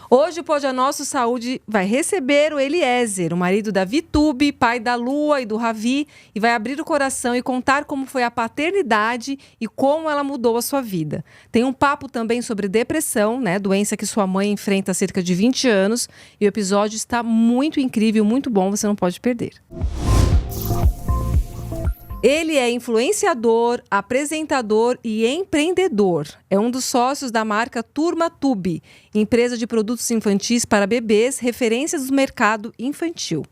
Hoje o Pode a Nosso Saúde vai receber o Eliezer, o marido da Vitube, pai da Lua e do Ravi, e vai abrir o coração e contar como foi a paternidade e como ela mudou a sua vida. Tem um papo também sobre depressão, né, doença que sua mãe enfrenta há cerca de 20 anos, e o episódio está muito incrível, muito bom, você não pode perder. Ele é influenciador, apresentador e empreendedor. É um dos sócios da marca Turma Tube, empresa de produtos infantis para bebês, referências do mercado infantil.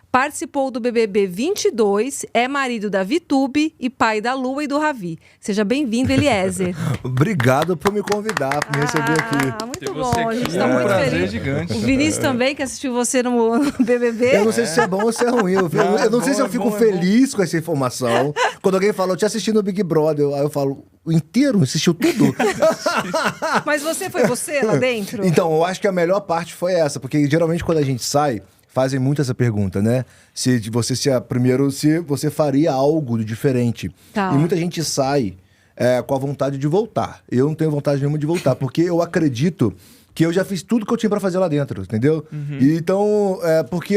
Participou do BBB 22, é marido da Vitube e pai da Lua e do Ravi. Seja bem-vindo, Eliezer. Obrigado por me convidar, por me receber aqui. Muito bom, a gente está um muito prazer feliz. gigante. O Vinícius também, que assistiu você no BBB. Eu não sei se é bom ou se é ruim. Eu não sei se eu fico feliz com essa informação. Quando alguém fala, eu te assisti no Big Brother, aí eu falo, o inteiro? Assistiu tudo? Mas foi você lá dentro? Então, eu acho que a melhor parte foi essa, porque geralmente quando a gente sai, fazem muito essa pergunta, né? Se você faria algo diferente. Tá. E muita gente sai com a vontade de voltar. Eu não tenho vontade nenhuma de voltar, porque eu acredito que eu já fiz tudo que eu tinha pra fazer lá dentro, entendeu? E então, porque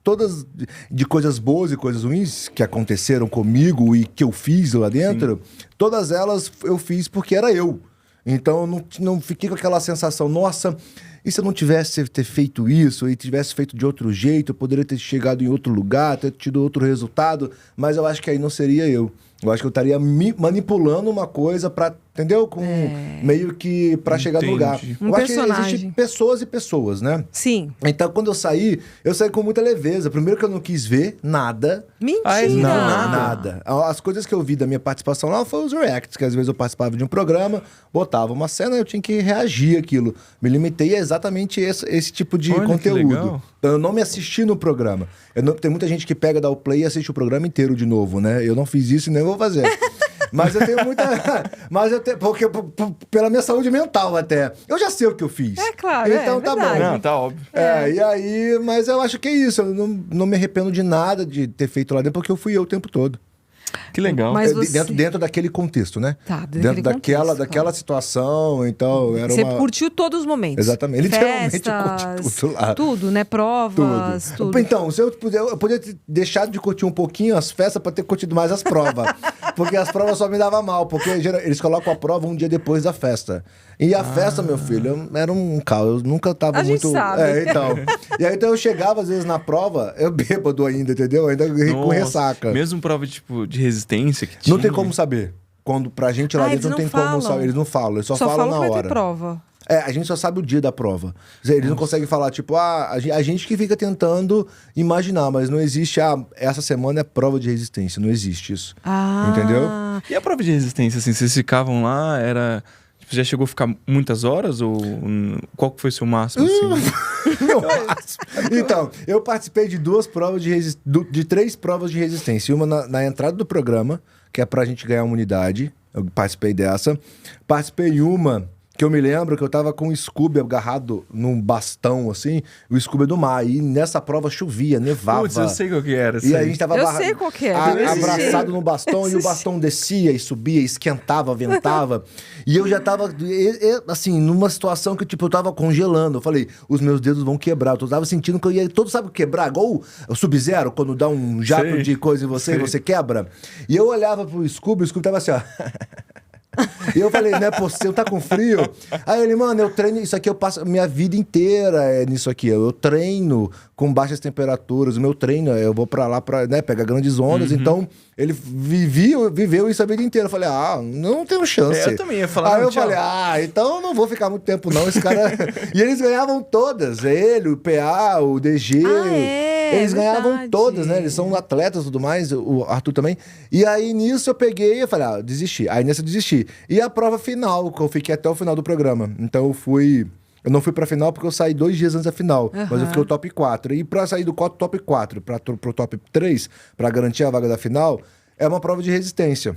todas de coisas boas e coisas ruins que aconteceram comigo e que eu fiz lá dentro, todas elas eu fiz porque era eu. Então, eu não fiquei com aquela sensação, nossa, e se eu não tivesse ter feito isso, e tivesse feito de outro jeito, eu poderia ter chegado em outro lugar, ter tido outro resultado, mas eu acho que aí não seria eu. Eu acho que eu estaria manipulando uma coisa pra, entendeu? Meio que pra chegar no lugar. Um eu acho que personagem. existem pessoas e pessoas, né? Sim. Então, quando eu saí com muita leveza. Primeiro que eu não quis ver nada. Mentira! Não, nada. As coisas que eu vi da minha participação lá foram os reacts, que às vezes eu participava de um programa, botava uma cena e eu tinha que reagir àquilo. Me limitei a exatamente esse tipo de conteúdo. Então, eu não me assisti no programa. Tem muita gente que pega, dá o play e assiste o programa inteiro de novo, né? Eu não fiz isso e nem vou fazer. Mas eu tenho muita... Porque pela minha saúde mental até. Eu já sei o que eu fiz. É claro, então tá verdade. bom. Não, tá óbvio. E aí... Mas eu acho que é isso. Eu não me arrependo de nada de ter feito lá dentro, porque eu fui eu o tempo todo. Que legal. Mas você... Dentro daquele contexto, né? Tá, dentro daquela situação, então era Você uma... curtiu todos os momentos. Exatamente. Literalmente Festas, eu curti tudo lá. Tudo, né? Provas, tudo. Então, se eu podia ter deixado de curtir um pouquinho as festas pra ter curtido mais as provas. Porque as provas só me davam mal, porque eles colocam a prova um dia depois da festa. E a festa, meu filho, era um caos. Eu nunca tava muito... gente sabe. Então. E aí, então eu chegava, às vezes, na prova, eu bêbado ainda, entendeu? Ainda com ressaca. Mesmo prova de resistência que tinha. Não tem como saber. Pra gente lá dentro não tem como saber. Eles não falam, eles só falam na que vai hora. ter prova. A gente só sabe o dia da prova. Eles não conseguem falar, tipo, a gente que fica tentando imaginar, mas não existe, essa semana é prova de resistência. Não existe isso. Entendeu? E a prova de resistência, assim, vocês ficavam lá, era... Tipo, já chegou a ficar muitas horas? Ou qual que foi o seu máximo, assim? Meu máximo. Então, eu participei de de 3 provas de resistência. Uma na entrada do programa, que é pra gente ganhar uma unidade. Eu participei dessa. Participei uma... que eu me lembro que eu tava com o Scooby agarrado num bastão, assim, o Scooby do mar. E nessa prova chovia, nevava. Putz, eu sei qual que era. E a gente tava sei qual que é. abraçado no bastão, e o bastão descia e subia, esquentava, ventava. E eu já tava, assim, numa situação que, tipo, eu tava congelando. Eu falei, os meus dedos vão quebrar. Eu tava sentindo que eu ia todo, sabe, quebrar? Igual o Sub-Zero, quando dá um jato de coisa em você e você quebra. E eu olhava pro Scooby, o Scooby tava assim, ó... E eu falei, né, pô, você tá com frio? Aí ele, mano, eu treino, isso aqui eu passo minha vida inteira nisso aqui. Eu treino com baixas temperaturas, o meu treino, eu vou pra lá pra, né, pegar grandes ondas. Então, ele viveu isso a vida inteira. Eu falei, não tenho chance. Eu também ia falar. Aí eu falei, então eu não vou ficar muito tempo não, esse cara... E eles ganhavam todas, ele, o PA, o DG... Eles ganhavam todas, né? Eles são atletas e tudo mais, o Arthur também. E aí, nisso, eu peguei e falei, desisti. Aí, nessa, eu desisti. E a prova final, que eu fiquei até o final do programa. Então, eu não fui pra final porque eu saí 2 dias antes da final. Mas eu fiquei o top 4. E pra sair do top 4 pro top 3, pra garantir a vaga da final, é uma prova de resistência.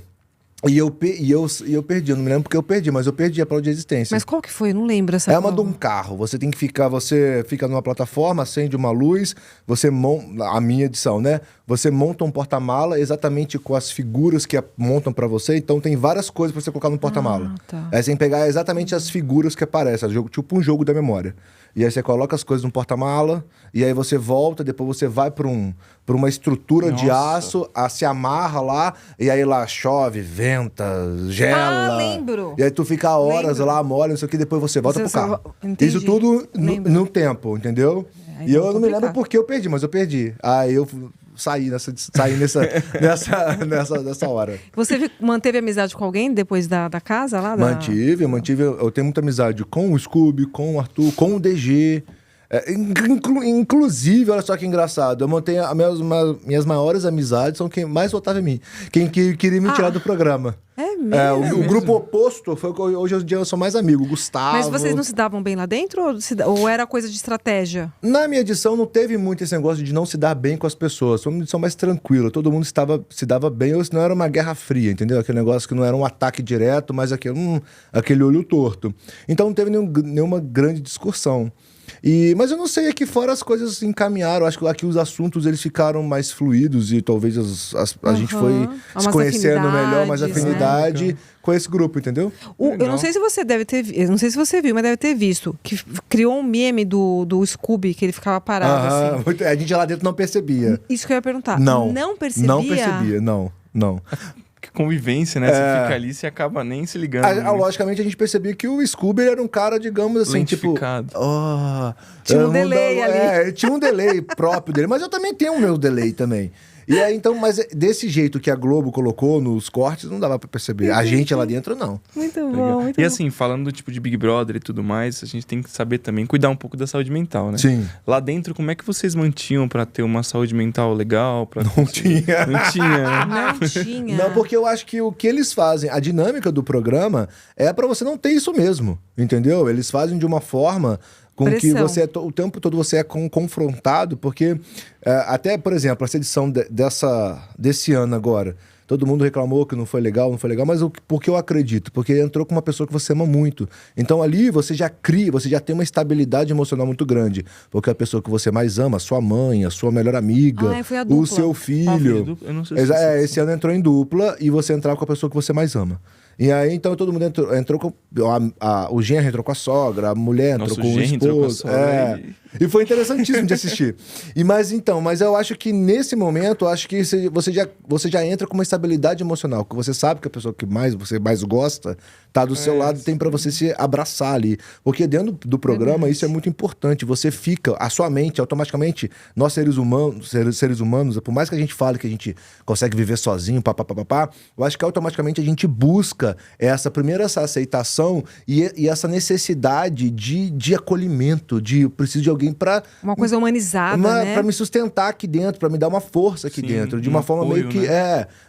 E eu perdi, eu não me lembro porque eu perdi, mas eu perdi a prova de existência. Mas qual que foi? Eu não lembro essa É uma de prova. um carro. Você tem que ficar, você fica numa plataforma, acende uma luz, você monta, a minha edição, né? Você monta um porta-mala exatamente com as figuras que montam pra você. Então tem várias coisas pra você colocar no porta-mala. Tá. Aí você tem que pegar exatamente as figuras que aparecem, tipo um jogo da memória. E aí você coloca as coisas no porta-mala, e aí você volta, depois você vai pra uma estrutura de aço, se amarra lá, e aí lá chove, venta, gela. Ah, lembro. E aí tu fica horas Lembro. lá, molha, não sei o que, depois você volta pro carro. Entendi. Isso tudo Lembro. no tempo, entendeu? É, E eu então não me lembro complicado. porque eu perdi, mas eu perdi. Aí eu saí nessa hora. Você manteve amizade com alguém depois da casa lá? Mantive. Eu tenho muita amizade com o Scooby, com o Arthur, com o DG. Inclusive, olha só que engraçado, eu mantenho minhas maiores amizades são quem mais votava em mim. Quem queria me tirar do programa. É mesmo? O grupo oposto foi que hoje em dia eu sou mais amigo, o Gustavo. Mas vocês não se davam bem lá dentro ou era coisa de estratégia? Na minha edição não teve muito esse negócio de não se dar bem com as pessoas. Foi uma edição mais tranquila. Todo mundo se dava bem, ou senão era uma guerra fria, entendeu? Aquele negócio que não era um ataque direto, mas aquele olho torto. Então não teve nenhuma grande discussão. Mas eu não sei, aqui fora as coisas se encaminharam. Acho que aqui os assuntos eles ficaram mais fluidos e talvez a gente foi se conhecendo melhor, mais afinidade com esse grupo, entendeu? Eu não sei se você deve ter, eu não sei se você viu, mas deve ter visto que criou um meme do Scooby que ele ficava parado assim. A gente lá dentro não percebia. Isso que eu ia perguntar. Não percebia? Não percebia, não. Que convivência, né? Você fica ali e você acaba nem se ligando. Logicamente, a gente percebia que o Scooby era um cara, digamos assim, tipo... Tinha um delay ali. Tinha um delay próprio dele. Mas eu também tenho o meu delay também. E aí, então, mas desse jeito que a Globo colocou nos cortes, não dava pra perceber. A gente lá dentro, não. Muito Legal. bom, muito E bom. assim, falando do tipo de Big Brother e tudo mais, a gente tem que saber também cuidar um pouco da saúde mental, né? Sim. Lá dentro, como é que vocês mantinham pra ter uma saúde mental legal? Não tinha. Não tinha, né? Não tinha. Não, porque eu acho que o que eles fazem, a dinâmica do programa é pra você não ter isso mesmo, entendeu? Eles fazem de uma forma com que você o tempo todo você é confrontado, porque até, por exemplo, essa edição desse ano agora, todo mundo reclamou que não foi legal, mas porque eu acredito, porque entrou com uma pessoa que você ama muito. Então ali você já tem uma estabilidade emocional muito grande, porque a pessoa que você mais ama, a sua mãe, a sua melhor amiga, foi a dupla. o seu filho. Eu não sei se Esse ano entrou em dupla e você entrava com a pessoa que você mais ama. E aí, então, todo mundo entrou com... o genro entrou com a sogra, a mulher entrou com o esposo. E foi interessantíssimo de assistir. Mas eu acho que nesse momento, acho que você já entra com uma estabilidade emocional, que você sabe que a pessoa que você mais gosta tá do seu lado, tem pra você se abraçar ali. Porque dentro do programa, isso é muito importante. Você fica, a sua mente, automaticamente, nós seres humanos, por mais que a gente fale que a gente consegue viver sozinho, eu acho que automaticamente a gente busca essa aceitação e essa necessidade de acolhimento, eu preciso de alguém pra... Uma coisa humanizada, né? Pra me sustentar aqui dentro, pra me dar uma força aqui dentro, de uma forma apoio,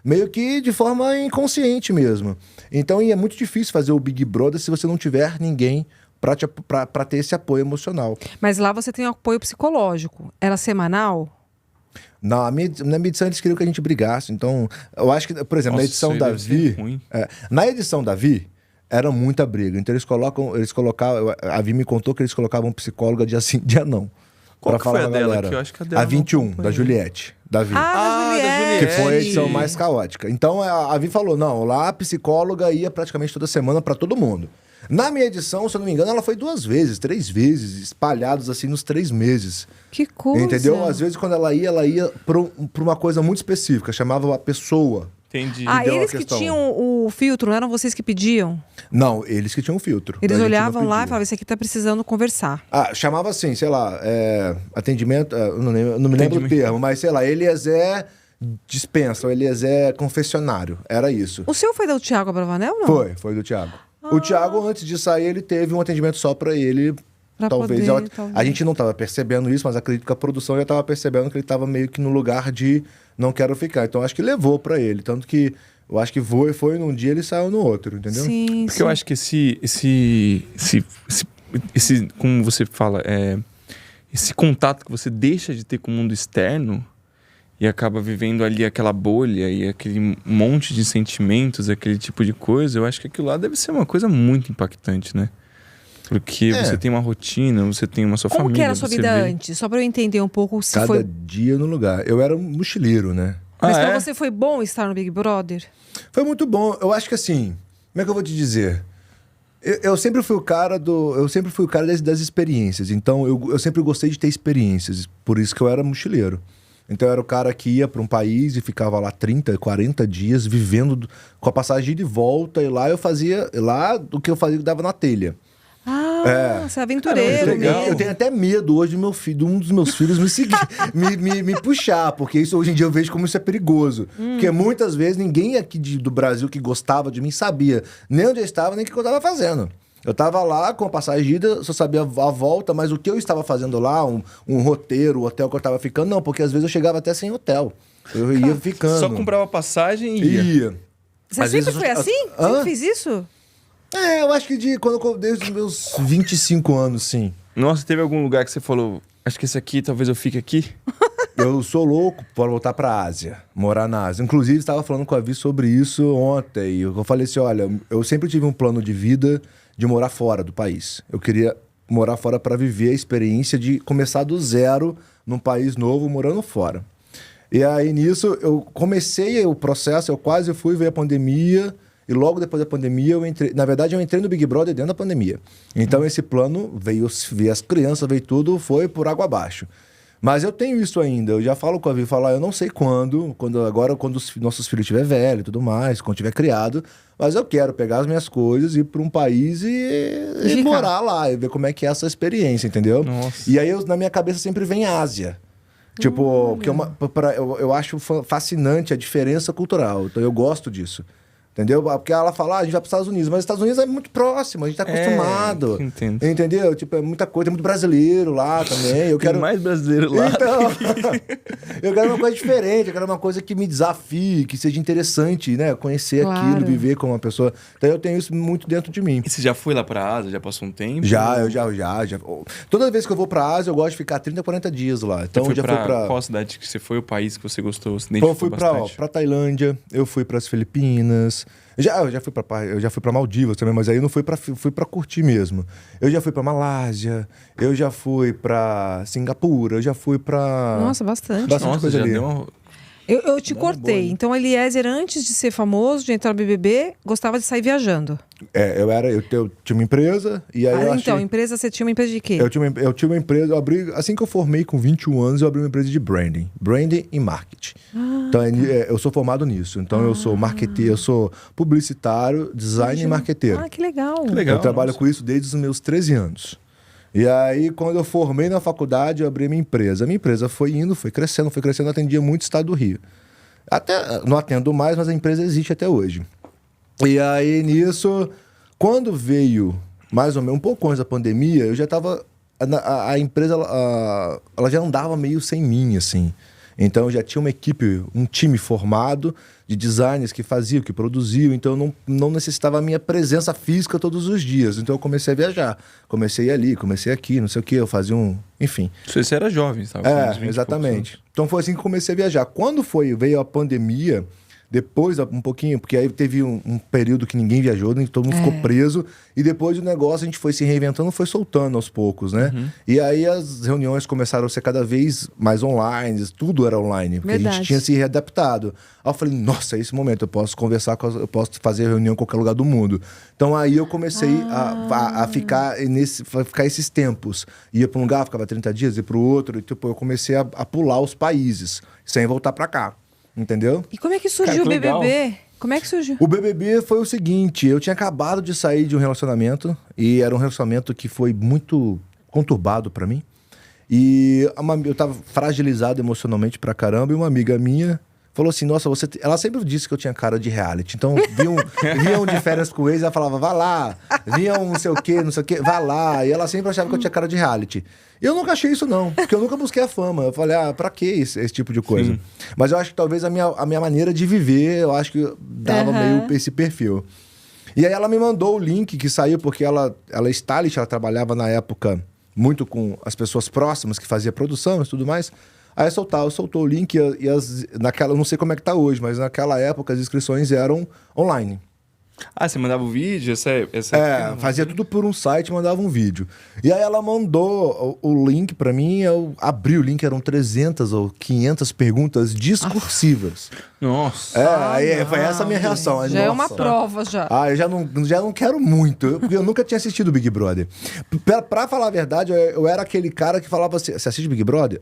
meio que de forma inconsciente mesmo. Então, é muito difícil fazer o Big Brother se você não tiver ninguém pra ter esse apoio emocional. Mas lá você tem um apoio psicológico. Era semanal? Na minha edição eles queriam que a gente brigasse. Então, eu acho que, por exemplo, na edição da Vi... na edição da Vi, era muita briga. Então eles colocavam... A Vi me contou que eles colocavam psicóloga dia sim, dia não. Qual que foi a dela? Que eu acho que a dela a 21, da Juliette. Da Vi. Da Juliette. Que foi a edição mais caótica. Então a Vi falou, não, lá a psicóloga ia praticamente toda semana pra todo mundo. Na minha edição, se eu não me engano, ela foi 3 vezes, espalhados assim nos 3 meses. Que coisa! Entendeu? Às vezes, quando ela ia pra uma coisa muito específica, chamava a pessoa. Entendi. Eles que tinham o filtro, não eram vocês que pediam? Não, eles que tinham o filtro. Eles olhavam lá e falavam, esse aqui tá precisando conversar. Chamava assim, sei lá, atendimento, não me lembro o termo, mas sei lá, Eliezer dispensa, ou Eliezer confessionário, era isso. O seu foi do Thiago Abravanel, não? Foi do Thiago. O Thiago, antes de sair, ele teve um atendimento só pra ele. Talvez. A gente não tava percebendo isso, mas acredito que a produção já tava percebendo que ele tava meio que no lugar de não quero ficar. Então acho que levou pra ele. Tanto que eu acho que foi num dia ele saiu no outro, entendeu? Sim, Porque eu acho que esse como você fala, esse contato que você deixa de ter com o mundo externo, e acaba vivendo ali aquela bolha e aquele monte de sentimentos, aquele tipo de coisa, eu acho que aquilo lá deve ser uma coisa muito impactante, né? Porque você tem uma rotina, você tem uma sua Como família. que era a sua vida antes? Só pra eu entender um pouco se Cada foi... dia no lugar. Eu era um mochileiro, né? Mas pra você foi bom estar no Big Brother? Foi muito bom. Eu acho que assim, como é que eu vou te dizer? Eu sempre fui o cara das experiências. Então, eu sempre gostei de ter experiências. Por isso que eu era mochileiro. Então, eu era o cara que ia para um país e ficava lá 30, 40 dias vivendo com a passagem de ida e volta. E lá eu fazia... Lá, o que eu fazia, eu dava na telha. Você é aventureiro. Eu tenho até medo hoje de um dos meus filhos me seguir, me puxar, porque isso hoje em dia eu vejo como isso é perigoso. Porque muitas vezes ninguém aqui do Brasil que gostava de mim sabia nem onde eu estava, nem o que eu estava fazendo. Eu estava lá com a passagem de ida, só sabia a volta, mas o que eu estava fazendo lá, um roteiro, o hotel que eu estava ficando, não, porque às vezes eu chegava até sem hotel. Eu ia ficando. Só comprava passagem e ia. Você sempre foi assim? Sempre fez isso? Eu acho que desde os meus 25 anos, sim. Nossa, teve algum lugar que você falou, acho que esse aqui, talvez eu fique aqui? Eu sou louco para voltar para a Ásia, morar na Ásia. Inclusive, estava falando com a Vi sobre isso ontem. Eu falei assim, olha, eu sempre tive um plano de vida de morar fora do país. Eu queria morar fora para viver a experiência de começar do zero num país novo, morando fora. E aí, nisso, eu comecei o processo, eu quase fui, veio a pandemia... E logo depois da pandemia, eu entrei... Na verdade, eu entrei no Big Brother dentro da pandemia. Então, esse plano veio as crianças, veio tudo, foi por água abaixo. Mas eu tenho isso ainda. Eu já falo com a Vi, eu não sei quando os nossos filhos estiverem velhos e tudo mais, quando tiver criado, mas eu quero pegar as minhas coisas, ir para um país e morar lá, e ver como é que é essa experiência, entendeu? Nossa. E aí, na minha cabeça sempre vem Ásia. Tipo, porque eu acho fascinante a diferença cultural. Então, eu gosto disso. Entendeu? Porque ela fala, a gente vai para os Estados Unidos, mas os Estados Unidos é muito próximo, a gente tá acostumado. Entendo. Entendeu? Tipo, é muita coisa, tem muito brasileiro lá também. Eu quero Tem mais brasileiro lá. Então, eu quero uma coisa diferente, eu quero uma coisa que me desafie, que seja interessante, né? Conhecer aquilo, viver como uma pessoa. Então eu tenho isso muito dentro de mim. E você já foi lá pra Ásia? Já passou um tempo? Já. Toda vez que eu vou pra Ásia, eu gosto de ficar 30, 40 dias lá. Então eu já fui pra... Qual cidade que você foi, o país que você gostou? Você eu fui pra Tailândia, eu fui pras Filipinas. Eu já fui pra Maldivas também, mas aí eu não fui pra curtir mesmo. Eu já fui pra Malásia, eu já fui pra Singapura, eu já fui pra... Nossa, bastante. Nossa, coisa já ali. deu Eu te cortei. Então, Eliezer, antes de ser famoso, de entrar no BBB, gostava de sair viajando. Eu tinha uma empresa e aí empresa, você tinha uma empresa de quê? Eu tinha uma empresa, assim que eu formei com 21 anos, eu abri uma empresa de branding e marketing. Então, eu sou formado nisso. Então, eu sou marketeiro, eu sou publicitário, design e marqueteiro. Que legal. Eu trabalho com isso desde os meus 13 anos. E aí, quando eu formei na faculdade, eu abri minha empresa. A minha empresa foi indo, foi crescendo, atendia muito o estado do Rio. Até não atendo mais, mas a empresa existe até hoje. E aí, nisso, quando veio mais ou menos um pouco antes da pandemia, eu já estava... A empresa, ela já andava meio sem mim, assim. Então, eu já tinha uma equipe, um time formado de designers que faziam, que produziam. Então, eu não necessitava a minha presença física todos os dias. Então, eu comecei a viajar. Comecei ali, comecei aqui, não sei o quê. Eu fazia Enfim. Você era jovem, sabe? Exatamente. Então, foi assim que comecei a viajar. Quando veio a pandemia... Depois, um pouquinho, porque aí teve um período que ninguém viajou, todo mundo ficou preso. E depois o negócio, a gente foi se reinventando, foi soltando aos poucos, né? E aí as reuniões começaram a ser cada vez mais online, tudo era online. Porque a gente tinha se readaptado. Aí eu falei, nossa, é esse momento, eu posso conversar, eu posso fazer reunião em qualquer lugar do mundo. Então aí eu comecei a ficar esses tempos. Ia para um lugar, ficava 30 dias, ia para o outro. E tipo, eu comecei a pular os países, sem voltar para cá. Entendeu? E como é que surgiu o BBB? Como é que surgiu? O BBB foi o seguinte, eu tinha acabado de sair de um relacionamento, e era um relacionamento que foi muito conturbado pra mim. E eu tava fragilizado emocionalmente pra caramba, e uma amiga minha falou assim, nossa, ela sempre disse que eu tinha cara de reality. Então, viam de férias com eles, ela falava, vai lá. Via não sei o quê, vai lá. E ela sempre achava que eu tinha cara de reality. E eu nunca achei isso, não. Porque eu nunca busquei a fama. Eu falei, pra que esse tipo de coisa? Sim. Mas eu acho que talvez a minha maneira de viver, eu acho que dava meio esse perfil. E aí ela me mandou o link que saiu, porque ela é stylist, ela trabalhava na época muito com as pessoas próximas, que fazia produção e tudo mais. Aí soltou o link naquela, eu não sei como é que tá hoje, mas naquela época as inscrições eram online. Ah, você mandava o vídeo? Fazia tudo por um site, mandava um vídeo. E aí ela mandou o link pra mim, eu abri o link, eram 300 ou 500 perguntas discursivas. Nossa. Aí foi essa a minha reação. Já é uma prova, já. Eu já não quero muito, porque eu nunca tinha assistido Big Brother. Pra falar a verdade, eu era aquele cara que falava assim, você assiste Big Brother?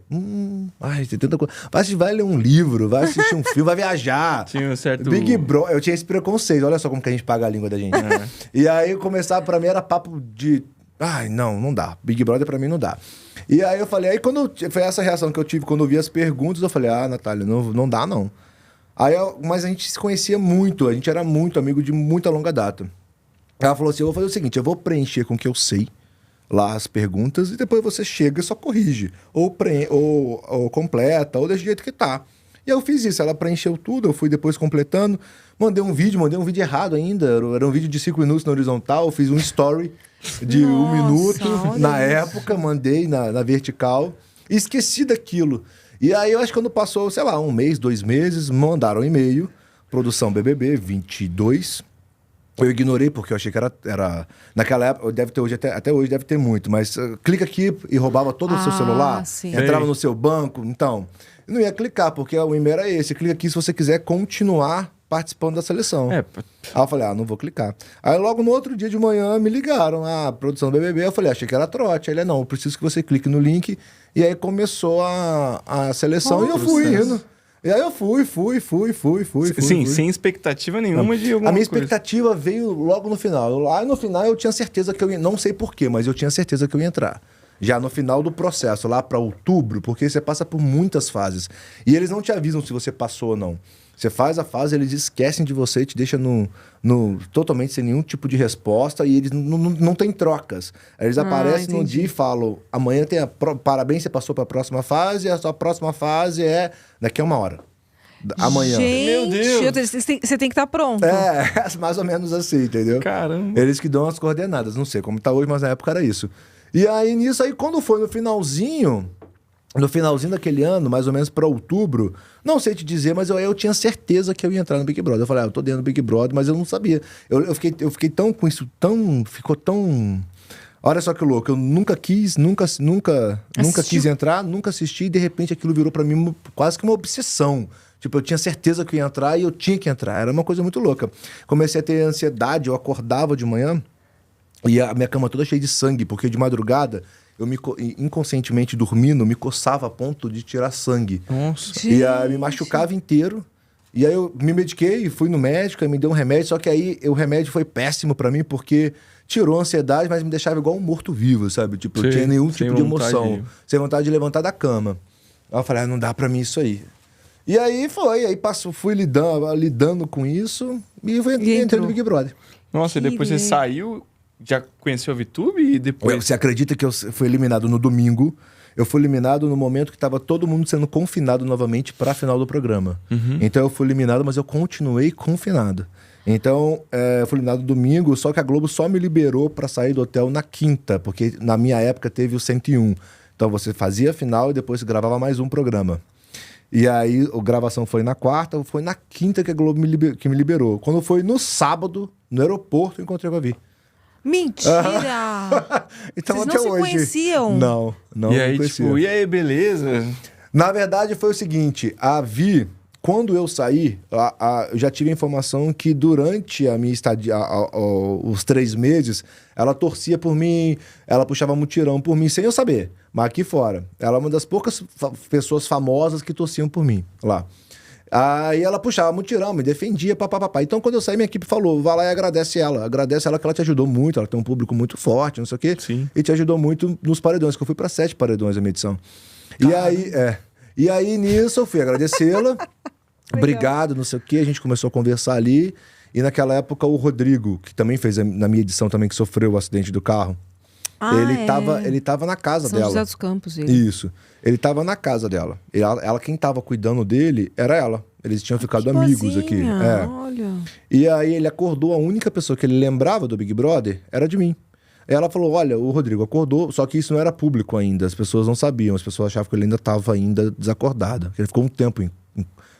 Tem tanta coisa. Vai ler um livro, vai assistir um filme, vai viajar. Tinha um certo... Big Brother, eu tinha esse preconceito, olha só como que a gente paga a língua da gente. E aí começava, pra mim era papo de... não dá. Big Brother pra mim não dá. E aí eu falei, foi essa reação que eu tive quando eu vi as perguntas, eu falei, Natália, não dá não. Mas a gente se conhecia muito, a gente era muito amigo de muita longa data. Ela falou assim, eu vou fazer o seguinte, eu vou preencher com o que eu sei lá as perguntas e depois você chega e só corrige. Ou completa, ou deixa do jeito que tá. E eu fiz isso, ela preencheu tudo, eu fui depois completando, mandei um vídeo errado ainda, era um vídeo de 5 minutos na horizontal, fiz um story de 1 minuto, na época, mandei na vertical, e esqueci daquilo. E aí eu acho que quando passou, sei lá, 1 mês, 2 meses, mandaram um e-mail, produção BBB 22, eu ignorei porque eu achei que era naquela época, deve ter hoje, até hoje deve ter muito, mas clica aqui e roubava todo o seu celular, entrava no seu banco, então... Eu não ia clicar, porque o e-mail era esse. Clica aqui se você quiser continuar participando da seleção. Aí eu falei, não vou clicar. Aí logo no outro dia de manhã me ligaram, produção do BBB. Eu falei, achei que era trote. Aí ele, não, eu preciso que você clique no link. E aí começou a seleção e eu fui indo. E aí eu fui. Sim, sem expectativa nenhuma de alguma coisa. A minha expectativa veio logo no final. Lá no final eu tinha certeza que eu ia... Não sei porquê, mas eu tinha certeza que eu ia entrar. Já no final do processo, lá para outubro, porque você passa por muitas fases. E eles não te avisam se você passou ou não. Você faz a fase, eles esquecem de você, te deixam totalmente sem nenhum tipo de resposta e eles não têm trocas. Eles aparecem no dia e falam, amanhã tem parabéns, você passou para a próxima fase, e a sua próxima fase é daqui a 1 hora. Amanhã. Gente, meu Deus, você tem que estar pronto. Mais ou menos assim, entendeu? Caramba. Eles que dão as coordenadas, não sei como tá hoje, mas na época era isso. E aí, nisso aí, quando foi no finalzinho daquele ano, mais ou menos para outubro, não sei te dizer, mas eu tinha certeza que eu ia entrar no Big Brother. Eu falei, eu tô dentro do Big Brother, mas eu não sabia. Eu fiquei tão com isso, ficou tão... Olha só que louco, eu nunca quis entrar, nunca assisti, e de repente aquilo virou para mim quase que uma obsessão. Tipo, eu tinha certeza que eu ia entrar e eu tinha que entrar. Era uma coisa muito louca. Comecei a ter ansiedade, eu acordava de manhã, e a minha cama toda cheia de sangue, porque de madrugada, eu inconscientemente dormindo, me coçava a ponto de tirar sangue. Nossa. E me machucava inteiro. E aí eu me mediquei, fui no médico, aí me deu um remédio, só que aí o remédio foi péssimo pra mim, porque tirou a ansiedade, mas me deixava igual um morto-vivo, sabe? Tipo, eu tinha nenhum tipo de emoção. Sem vontade de levantar da cama. Aí eu falei, não dá pra mim isso aí. E aí fui lidando com isso e entrei no Big Brother. Nossa, e depois você saiu... Já conheceu a VTube e depois... Você acredita que eu fui eliminado no domingo? Eu fui eliminado no momento que estava todo mundo sendo confinado novamente para a final do programa. Então eu fui eliminado, mas eu continuei confinado. Então, eu fui eliminado no domingo, só que a Globo só me liberou para sair do hotel na quinta, porque na minha época teve o 101. Então você fazia a final e depois gravava mais um programa. E aí a gravação foi na quarta, foi na quinta que a Globo me liberou. Quando foi no sábado, no aeroporto, eu encontrei com a Vi. Mentira! Então, vocês até não se hoje. Conheciam? Não e aí, conhecia. tipo, e aí, beleza? Na verdade, foi o seguinte, a Vi, quando eu saí, eu já tive a informação que durante a minha estadia, os 3 meses, ela torcia por mim, ela puxava mutirão por mim, sem eu saber. Mas aqui fora, ela é uma das poucas pessoas famosas que torciam por mim, lá. Aí ela puxava mutirão, me defendia, papapá. Então, quando eu saí, minha equipe falou, vai lá e agradece ela. Agradece ela que ela te ajudou muito, ela tem um público muito forte, não sei o quê. Sim. E te ajudou muito nos paredões, que eu fui para 7 paredões na minha edição. E aí, nisso, eu fui agradecê-la. Obrigado, não sei o quê. A gente começou a conversar ali. E naquela época, o Rodrigo, que também fez na minha edição também, que sofreu o acidente do carro. Ele tava na casa São dela. José dos Campos, ele. Isso. Ele tava na casa dela. Ela quem tava cuidando dele era ela. Eles tinham ficado amigos aqui. Olha. E aí ele acordou, a única pessoa que ele lembrava do Big Brother era de mim. Ela falou, olha, o Rodrigo acordou, só que isso não era público ainda, as pessoas não sabiam, as pessoas achavam que ele ainda estava desacordado. Ele ficou um tempo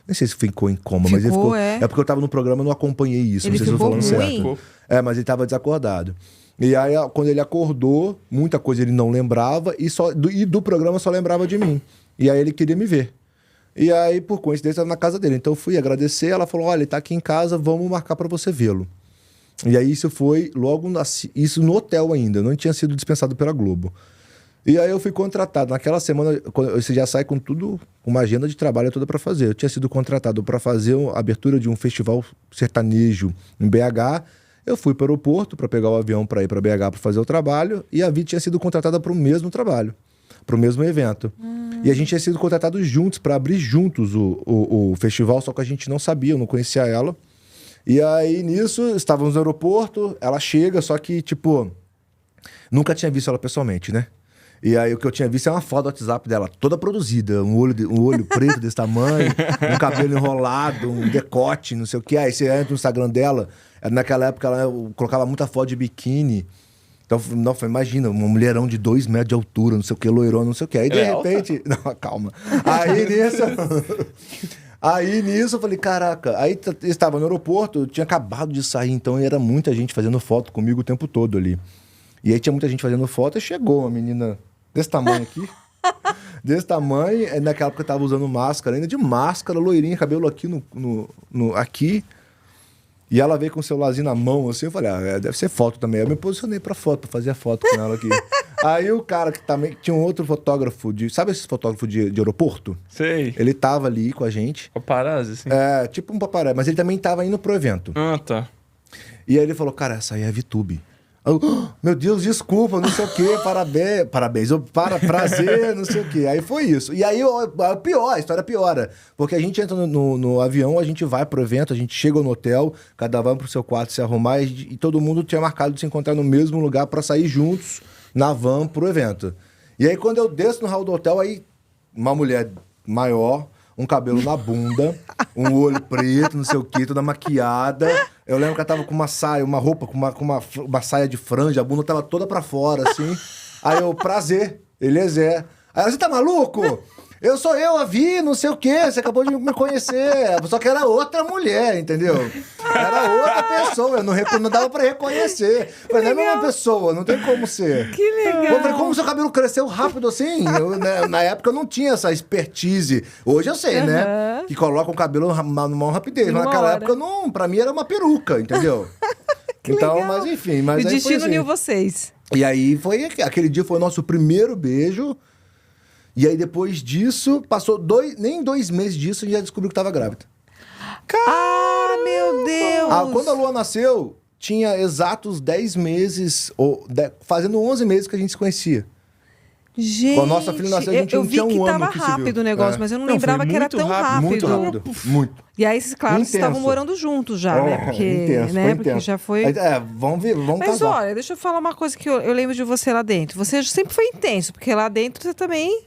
nem sei se ficou em coma, mas ele ficou... É porque eu estava no programa e não acompanhei isso, Ele não sei se eu tô falando ficou certo. Mas ele estava desacordado. E aí, quando ele acordou, muita coisa ele não lembrava e do programa só lembrava de mim. E aí ele queria me ver. E aí, por coincidência, eu estava na casa dele. Então eu fui agradecer, ela falou, olha, ele tá aqui em casa, vamos marcar para você vê-lo. E aí isso foi isso no hotel ainda, não tinha sido dispensado pela Globo. E aí eu fui contratado. Naquela semana, você já sai com tudo, uma agenda de trabalho toda para fazer. Eu tinha sido contratado para fazer a abertura de um festival sertanejo em BH. Eu fui para o aeroporto para pegar o avião para ir para BH para fazer o trabalho. E a Vi tinha sido contratada para o mesmo trabalho, para o mesmo evento. E a gente tinha sido contratados juntos para abrir juntos o festival, só que a gente não sabia, eu não conhecia ela. E aí, nisso, estávamos no aeroporto, ela chega, só que, tipo, nunca tinha visto ela pessoalmente, né? E aí, o que eu tinha visto é uma foto do WhatsApp dela, toda produzida, um olho preto desse tamanho, um cabelo enrolado, um decote, não sei o quê. Aí você entra no Instagram dela, naquela época ela colocava muita foto de biquíni. Então, imagina, uma mulherão de 2 metros de altura, não sei o quê, loirona, não sei o quê. Aí, de repente... Não, calma. Aí nisso eu falei, caraca, aí eu estava no aeroporto, eu tinha acabado de sair, então era muita gente fazendo foto comigo o tempo todo ali. E aí tinha muita gente fazendo foto e chegou uma menina desse tamanho aqui, desse tamanho, naquela época eu tava usando máscara, ainda de máscara, loirinha, cabelo aqui aqui. E ela veio com o celularzinho na mão, assim, eu falei, deve ser foto também. Eu me posicionei pra foto, pra fazer a foto com ela aqui. Aí o cara que também tinha um outro fotógrafo sabe esses fotógrafos de aeroporto? Sei. Ele tava ali com a gente. Paparazzi, assim? Tipo um paparazzi, mas ele também tava indo pro evento. Ah, tá. E aí ele falou, cara, essa aí é a VTube. Eu, meu Deus, desculpa, não sei o quê, parabéns, prazer, não sei o quê. Aí foi isso. E aí, a história piora. Porque a gente entra no avião, a gente vai pro evento, a gente chega no hotel, cada um pro seu quarto se arrumar, e todo mundo tinha marcado de se encontrar no mesmo lugar pra sair juntos na van pro evento. E aí, quando eu desço no hall do hotel, aí uma mulher maior, um cabelo na bunda, um olho preto, não sei o quê, toda maquiada. Eu lembro que ela tava com uma saia, uma roupa, com uma saia de franja, a bunda tava toda pra fora, assim. Aí eu, prazer, Eliezer. Aí ela, você tá maluco? Sou eu, a Vi, não sei o quê, você acabou de me conhecer. Só que era outra mulher, entendeu? Era outra pessoa, não dava pra reconhecer. Falei, não é a mesma pessoa, não tem como ser. Que legal. Eu falei, como seu cabelo cresceu rápido assim? Na época eu não tinha essa expertise. Hoje eu sei, né? Que coloca o cabelo numa rapidez. Mas naquela época, não, pra mim era uma peruca, entendeu? Então, legal. Mas enfim. Mas o aí destino foi assim. Uniu vocês. E aí, aquele dia foi o nosso primeiro beijo. E aí, depois disso, passou nem 2 meses disso, a gente já descobriu que tava grávida. Ah, meu Deus! Quando a Lua nasceu, tinha exatos 10 meses, fazendo 11 meses que a gente se conhecia. Gente, quando a nossa filha nasceu, a gente não tinha um ano que se viu. Eu vi que tava rápido o negócio, mas eu não lembrava que era tão rápido. Muito rápido, muito. E aí, claro, vocês estavam morando juntos já, né? Porque, intenso, né? foi Porque intenso. já foi... Vamos Mas casar. olha, deixa eu falar uma coisa que eu lembro de você lá dentro. Você sempre foi intenso, porque lá dentro você também...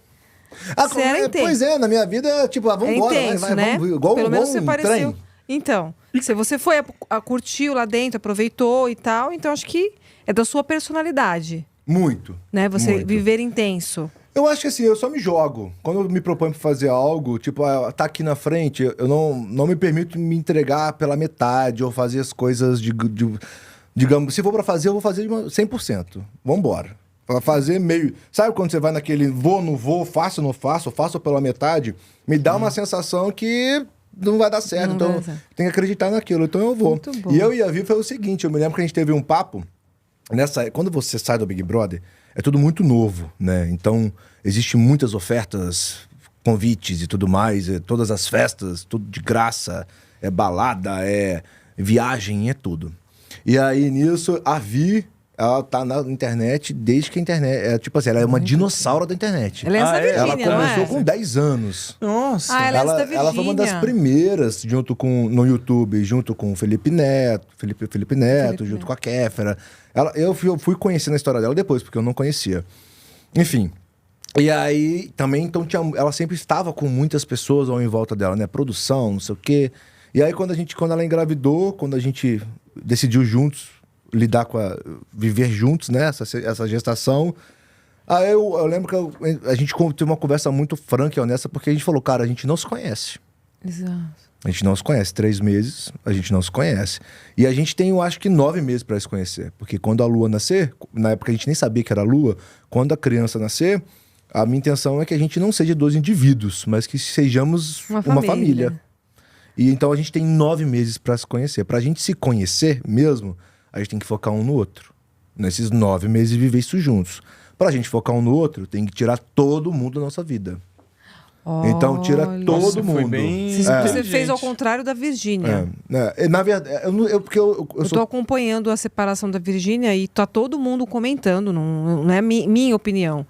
Você era intenso. Pois é, na minha vida, tipo, vamos embora, intenso, né? vamos, igual Pelo menos você um pareceu. trem. Então, se você foi curtiu lá dentro, aproveitou e tal, então acho que é da sua personalidade. Muito. Né? Você muito. viver intenso. Eu acho que assim, eu só me jogo. Quando eu me proponho pra fazer algo, tipo, tá aqui na frente, eu não me permito me entregar pela metade ou fazer as coisas digamos, se for pra fazer, eu vou fazer de 100%. Vambora. Pra fazer meio... Sabe quando você vai naquele vou, não vou, faço, não faço, faço pela metade? Me dá uma sensação que não vai dar certo. Então, tem que acreditar naquilo. Então, eu vou. E eu e a Vi foi o seguinte, eu me lembro que a gente teve um papo, quando você sai do Big Brother, é tudo muito novo, né? Então, existem muitas ofertas, convites e tudo mais, todas as festas, tudo de graça, é balada, é viagem, é tudo. E aí, nisso, a Vi... Ela tá na internet desde que a internet... tipo assim, ela é uma dinossauro da internet. Ela é essa Virgínia, ela começou com 10 anos. Nossa. Ela é essa da Virgínia. Ela foi uma das primeiras, no YouTube, junto com o Felipe Neto, junto com a Kéfera. Eu fui conhecendo a história dela depois, porque eu não conhecia. Enfim. E aí, também, então, ela sempre estava com muitas pessoas em volta dela, né? Produção, não sei o quê. E aí, quando ela engravidou, quando a gente decidiu juntos lidar viver juntos, né? Essa gestação. Aí eu lembro que a gente teve uma conversa muito franca e honesta, porque a gente falou, cara, a gente não se conhece. Exato. A gente não se conhece. 3 meses, a gente não se conhece. E a gente tem, eu acho que 9 meses para se conhecer. Porque quando a Lua nascer, na época a gente nem sabia que era a Lua, quando a criança nascer, a minha intenção é que a gente não seja 2 indivíduos, mas que sejamos uma família. E então a gente tem 9 meses para se conhecer. Pra gente se conhecer mesmo, a gente tem que focar um no outro. Nesses 9 meses e viver isso juntos. Pra gente focar um no outro, tem que tirar todo mundo da nossa vida. Então tira todo mundo. Você fez ao contrário da Virgínia. Na verdade, eu tô acompanhando a separação da Virgínia e tá todo mundo comentando, não é minha opinião.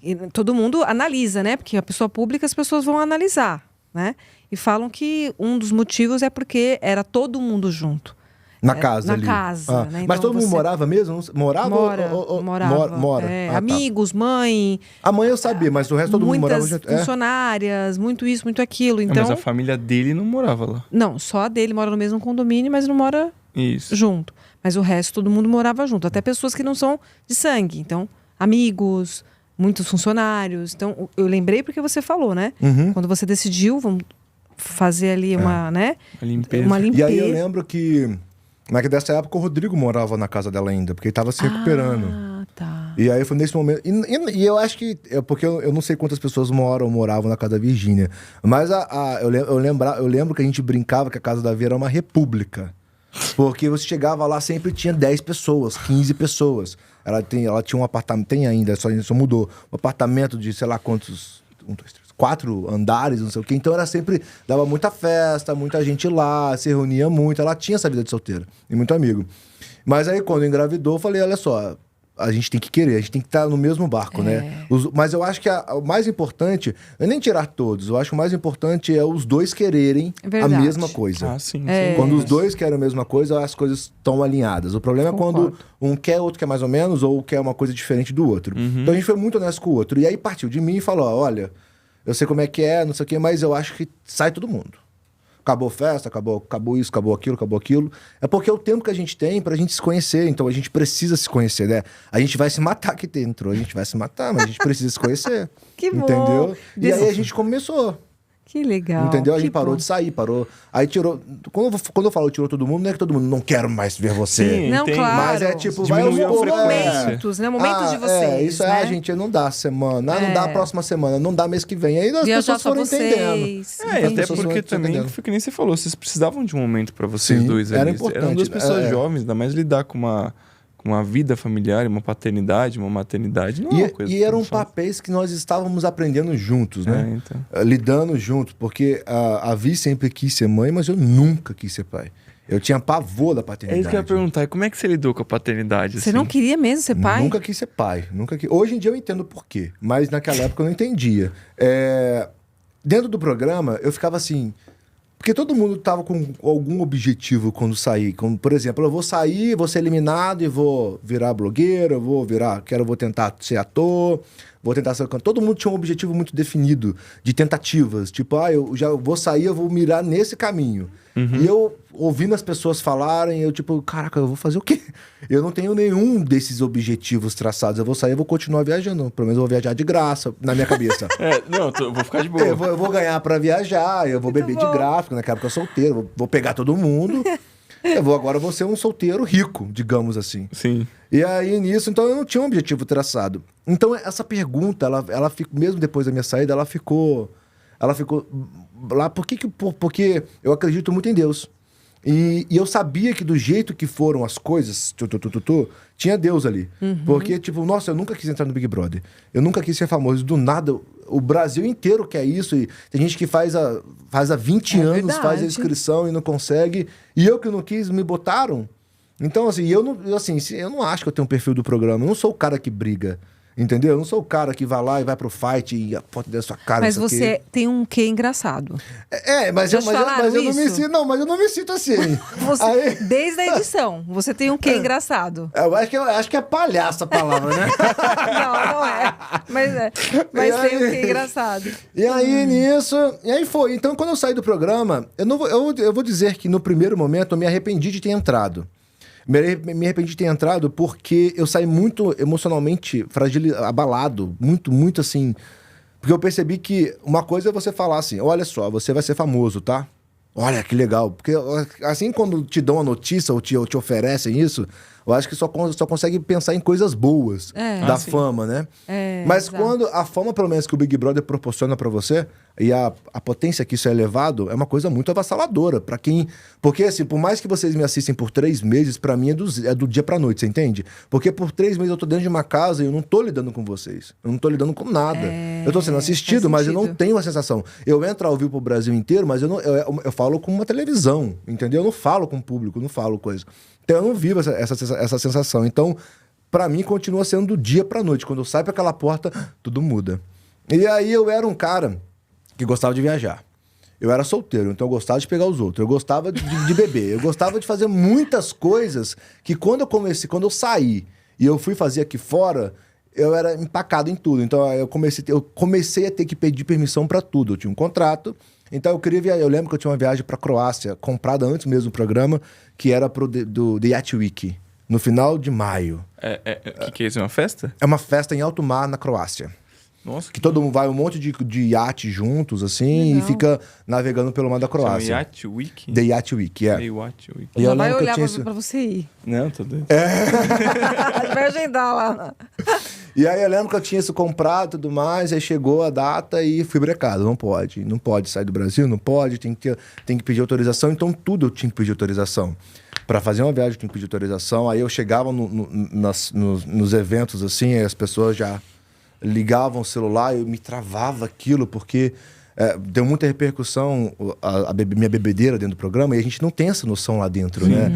E todo mundo analisa, né? Porque a pessoa pública, as pessoas vão analisar, né? E falam que um dos motivos é porque era todo mundo junto. Na casa ali. Na casa. Né? Mas então todo mundo morava mesmo? Morava? Morava. Mora. Amigos, mãe. A mãe eu sabia, mas o resto todo mundo morava junto. Muitas funcionárias, muito isso, muito aquilo. Então... Mas a família dele não morava lá. Não, só a dele mora no mesmo condomínio, mas não mora junto. Mas o resto todo mundo morava junto. Até pessoas que não são de sangue. Então, amigos, muitos funcionários. Então, eu lembrei porque você falou, né? Quando você decidiu, vamos fazer ali uma limpeza. E aí eu lembro que... Mas que dessa época o Rodrigo morava na casa dela ainda, porque ele tava se recuperando. Tá. E aí foi nesse momento... E eu acho que... Porque eu não sei quantas pessoas moravam na casa da Virgínia. Mas eu lembro que a gente brincava que a casa da Via era uma república. Porque você chegava lá, sempre tinha 10 pessoas, 15 pessoas. Ela tinha um apartamento... Tem ainda, só mudou. Um apartamento de sei lá quantos... 1, 2, 3... 4 andares, não sei o quê. Então era sempre... Dava muita festa, muita gente lá, se reunia muito. Ela tinha essa vida de solteira. E muito amigo. Mas aí, quando engravidou, eu falei, olha só... A gente tem que querer, a gente tem que estar no mesmo barco, né? Mas eu acho que o mais importante... Não é nem tirar todos. Eu acho que o mais importante é os dois quererem a mesma coisa. Sim. Quando os dois querem a mesma coisa, as coisas estão alinhadas. O problema é quando um quer, outro quer mais ou menos, ou quer uma coisa diferente do outro. Então a gente foi muito honesto com o outro. E aí partiu de mim e falou, olha... Eu sei como é que é, não sei o quê, mas eu acho que sai todo mundo. Acabou festa, acabou isso, acabou aquilo. É porque é o tempo que a gente tem pra gente se conhecer. Então a gente precisa se conhecer, né? A gente vai se matar aqui dentro. A gente vai se matar, mas a gente precisa se conhecer. Que bom! Entendeu? E aí a gente começou. Que legal. Entendeu? A gente parou de sair, parou. Aí tirou... Quando eu falo tirou todo mundo, não é que todo mundo não quero mais ver você. Sim, não, claro. Mas é tipo... Diminuiu a frequência. Momentos, né? Momentos de vocês, isso né? gente, não dá semana. Não dá a próxima semana, não dá mês que vem. Aí as Viajar pessoas foram entendendo. Até porque também, foi que nem você falou, vocês precisavam de um momento pra vocês dois ali. Era importante. Eram 2 pessoas jovens, ainda mais lidar com uma vida familiar, uma paternidade, uma maternidade, não é uma coisa... E eram papéis que nós estávamos aprendendo juntos, né? Então. Lidando juntos, porque a Vi sempre quis ser mãe, mas eu nunca quis ser pai. Eu tinha pavor da paternidade. É isso que eu ia perguntar, como é que você lidou com a paternidade? Você não queria mesmo ser pai? Nunca quis ser pai. Hoje em dia eu entendo por quê, mas naquela época eu não entendia. Dentro do programa, eu ficava assim... Porque todo mundo tava com algum objetivo quando sair. Como, por exemplo, eu vou sair, vou ser eliminado e vou virar blogueiro, vou tentar ser ator, vou tentar ser cantor. Todo mundo tinha um objetivo muito definido de tentativas. Tipo, eu já vou sair, eu vou mirar nesse caminho. E eu, ouvindo as pessoas falarem, eu tipo, caraca, eu vou fazer o quê? Eu não tenho nenhum desses objetivos traçados. Eu vou sair, eu vou continuar viajando. Pelo menos eu vou viajar de graça, na minha cabeça. Eu vou ficar de boa. Eu vou ganhar pra viajar, eu vou beber de gráfico, naquela época eu sou solteiro, vou pegar todo mundo. Agora vou ser um solteiro rico, digamos assim. Sim. E aí, nisso, então eu não tinha um objetivo traçado. Então, essa pergunta, ela ficou, mesmo depois da minha saída, ela ficou lá. Porque eu acredito muito em Deus. E eu sabia que do jeito que foram as coisas, tinha Deus ali. Porque, tipo, nossa, eu nunca quis entrar no Big Brother. Eu nunca quis ser famoso. Do nada, o Brasil inteiro quer isso. E tem gente que faz há 20 anos, verdade. faz a inscrição e não consegue. E eu que não quis, me botaram. Então, assim, eu não acho que eu tenho um perfil do programa. Eu não sou o cara que briga. Entendeu? Eu não sou o cara que vai lá e vai pro fight e a foto da sua cara. Mas você tem um quê engraçado. Mas eu não me sinto. Não, mas eu não me sinto assim. Desde a edição, você tem um quê engraçado. Eu acho que é palhaço a palavra, né? Não é. Mas tem um quê engraçado. E aí, nisso. E aí foi. Então, quando eu saí do programa, eu vou dizer que no primeiro momento eu me arrependi de ter entrado. Me arrependi de ter entrado porque eu saí muito emocionalmente abalado. Muito assim. Porque eu percebi que uma coisa é você falar assim, olha só, você vai ser famoso, tá? Olha, que legal. Porque assim, quando te dão a notícia ou te oferecem isso, eu acho que só consegue pensar em coisas boas da fama, né? Mas exato. Quando a fama, pelo menos, que o Big Brother proporciona pra você, e a potência que isso é elevado, é uma coisa muito avassaladora pra quem... Porque, assim, por mais que vocês me assistem por 3 meses, pra mim é do dia pra noite, você entende? Porque por 3 meses eu tô dentro de uma casa e eu não tô lidando com vocês. Eu não tô lidando com nada. Eu tô sendo assistido, mas eu não tenho a sensação. Eu entro ao vivo pro Brasil inteiro, mas eu falo com uma televisão, entendeu? Eu não falo com o público, não falo coisa. Então eu não vivo essa sensação. Então, pra mim, continua sendo do dia pra noite. Quando eu saio pra aquela porta, tudo muda. E aí eu era um cara que gostava de viajar. Eu era solteiro, então eu gostava de pegar os outros. Eu gostava de beber. Eu gostava de fazer muitas coisas que quando eu saí e eu fui fazer aqui fora, eu era empacado em tudo. Então eu comecei a ter que pedir permissão pra tudo. Eu tinha um contrato. Então eu queria viajar. Eu lembro que eu tinha uma viagem pra Croácia, comprada antes mesmo do programa, que era do The Yacht Week, no final de maio. Que é isso? É uma festa? É uma festa em alto mar na Croácia. Nossa. Que todo mundo vai, um monte de iate juntos, assim, e fica navegando pelo mar da Croácia. Chama Yacht Week? The Yacht Week, The Yacht Week. E eu vai olhar pra você ir. Não, tô doido. Vai agendar lá. E aí eu lembro que eu tinha isso comprado e tudo mais, aí chegou a data e fui brecado. Não pode sair do Brasil, não pode, tem que pedir autorização. Então tudo eu tinha que pedir autorização. Pra fazer uma viagem eu tinha que pedir autorização. Aí eu chegava nos eventos assim, aí as pessoas já ligavam o celular, eu me travava aquilo, porque deu muita repercussão minha bebedeira dentro do programa, e a gente não tem essa noção lá dentro, né?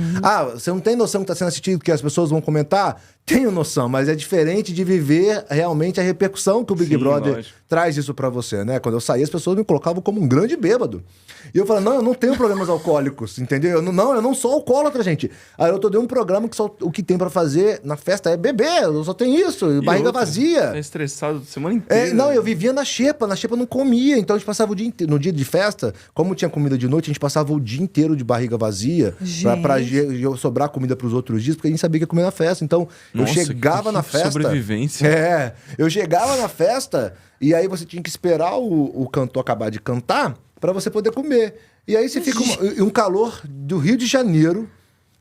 Você não tem noção que está sendo assistido, que as pessoas vão comentar? Tenho noção, mas é diferente de viver realmente a repercussão que o Big Brother traz isso pra você, né? Quando eu saí, as pessoas me colocavam como um grande bêbado. E eu falei, não, eu não tenho problemas alcoólicos, entendeu? Eu não sou alcoólatra, gente. Aí eu tô dando um programa que só o que tem pra fazer na festa é beber, eu só tenho isso, barriga vazia. Tá estressado a semana inteira. Não, eu vivia na xepa não comia, então a gente passava o dia inteiro, no dia de festa, como tinha comida de noite, a gente passava o dia inteiro de barriga vazia, pra sobrar comida pros outros dias, porque a gente sabia que ia comer na festa, então... Nossa, eu chegava na festa... sobrevivência. Eu chegava na festa e aí você tinha que esperar o cantor acabar de cantar pra você poder comer. E aí você fica um calor do Rio de Janeiro,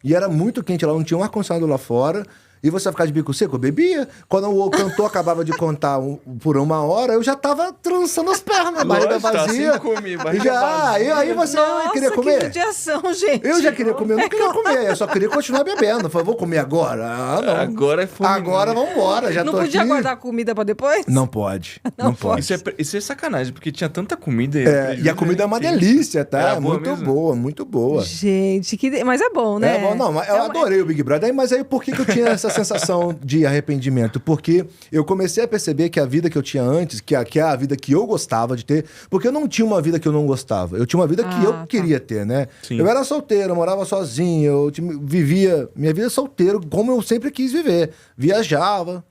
e era muito quente lá, não tinha um ar-condicionado lá fora, e você ia ficar de bico seco? Eu bebia. Quando o cantor acabava de contar por 1 hora, eu já tava trançando as pernas, barriga vazia. Assim comi, barriga vazia. E aí você queria comer? Que judiação, gente. Eu já queria comer, eu não queria comer, eu só queria continuar bebendo. Eu falei, vou comer agora? Não. Agora é fome. Agora vambora, já não tô aqui. Não podia guardar a comida pra depois? Não pode. Não pode. Isso é sacanagem, porque tinha tanta comida. E a comida é uma delícia, tá? É muito boa, muito boa. Gente, mas é bom, né? É bom, não, eu adorei o Big Brother. Mas aí por que eu tinha essa sensação de arrependimento? Porque eu comecei a perceber que a vida que eu tinha antes, que é a vida que eu gostava de ter, porque eu não tinha uma vida que eu não gostava. Eu tinha uma vida que eu queria ter, né? Sim. Eu era solteiro, eu morava sozinho, eu vivia minha vida solteiro como eu sempre quis viver. Viajava.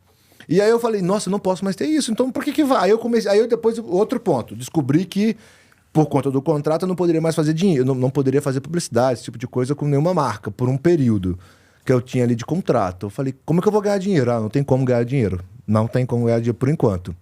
E aí eu falei, nossa, eu não posso mais ter isso, então por que vai? Aí eu depois, outro ponto, descobri que por conta do contrato eu não poderia mais fazer dinheiro, não poderia fazer publicidade, esse tipo de coisa com nenhuma marca, por um período que eu tinha ali de contrato. Eu falei, como é que eu vou ganhar dinheiro? Não tem como ganhar dinheiro. Não tem como ganhar dinheiro por enquanto.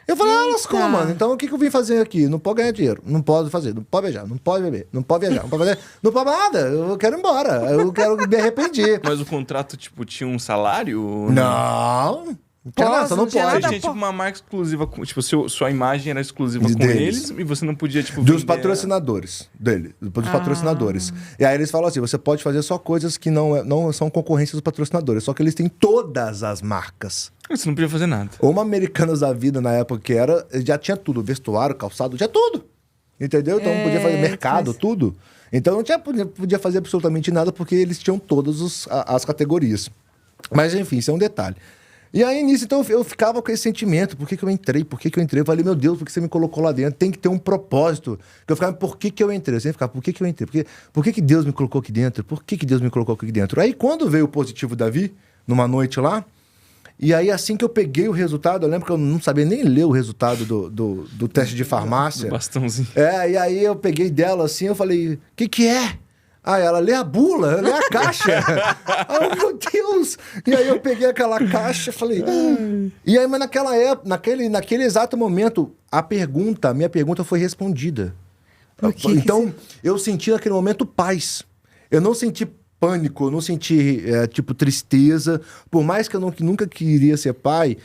Eu falei, lascou, mano. Então o que eu vim fazer aqui? Não pode ganhar dinheiro, não pode fazer, não pode beijar, não pode beber, não pode viajar, não pode fazer, não pode nada. Eu quero ir embora, eu quero me arrepender. Mas o contrato, tipo, tinha um salário? Não. Você não pode. Você tinha tipo uma marca exclusiva, tipo, sua imagem era exclusiva com eles e você não podia, tipo, dos patrocinadores dos patrocinadores. E aí eles falam assim, você pode fazer só coisas que não são concorrências dos patrocinadores, só que eles têm todas as marcas. Você não podia fazer nada. Uma Americanas da vida, na época que era, já tinha tudo, vestuário, calçado, já tudo. Entendeu? Então não podia fazer mercado, tudo. Então não podia fazer absolutamente nada, porque eles tinham todas as categorias. Mas enfim, isso é um detalhe. E aí, nisso, então, eu ficava com esse sentimento. Por que eu entrei? Eu falei, meu Deus, por que você me colocou lá dentro? Tem que ter um propósito. Eu ficava, por que eu entrei? Eu sempre ficava, por que eu entrei? Por que Deus me colocou aqui dentro? Por que Deus me colocou aqui dentro? Aí, quando veio o positivo Davi, numa noite lá, e aí, assim que eu peguei o resultado, eu lembro que eu não sabia nem ler o resultado do teste de farmácia. Do bastãozinho. E aí eu peguei dela, assim, eu falei, o que é? Aí ela, lê a bula, lê a caixa. Aí eu, meu Deus! E aí eu peguei aquela caixa e falei... E aí, mas naquela época, naquele exato momento, a minha pergunta foi respondida. Então, eu senti naquele momento paz. Eu não senti pânico, eu não senti, tristeza. Por mais que eu nunca queria ser pai,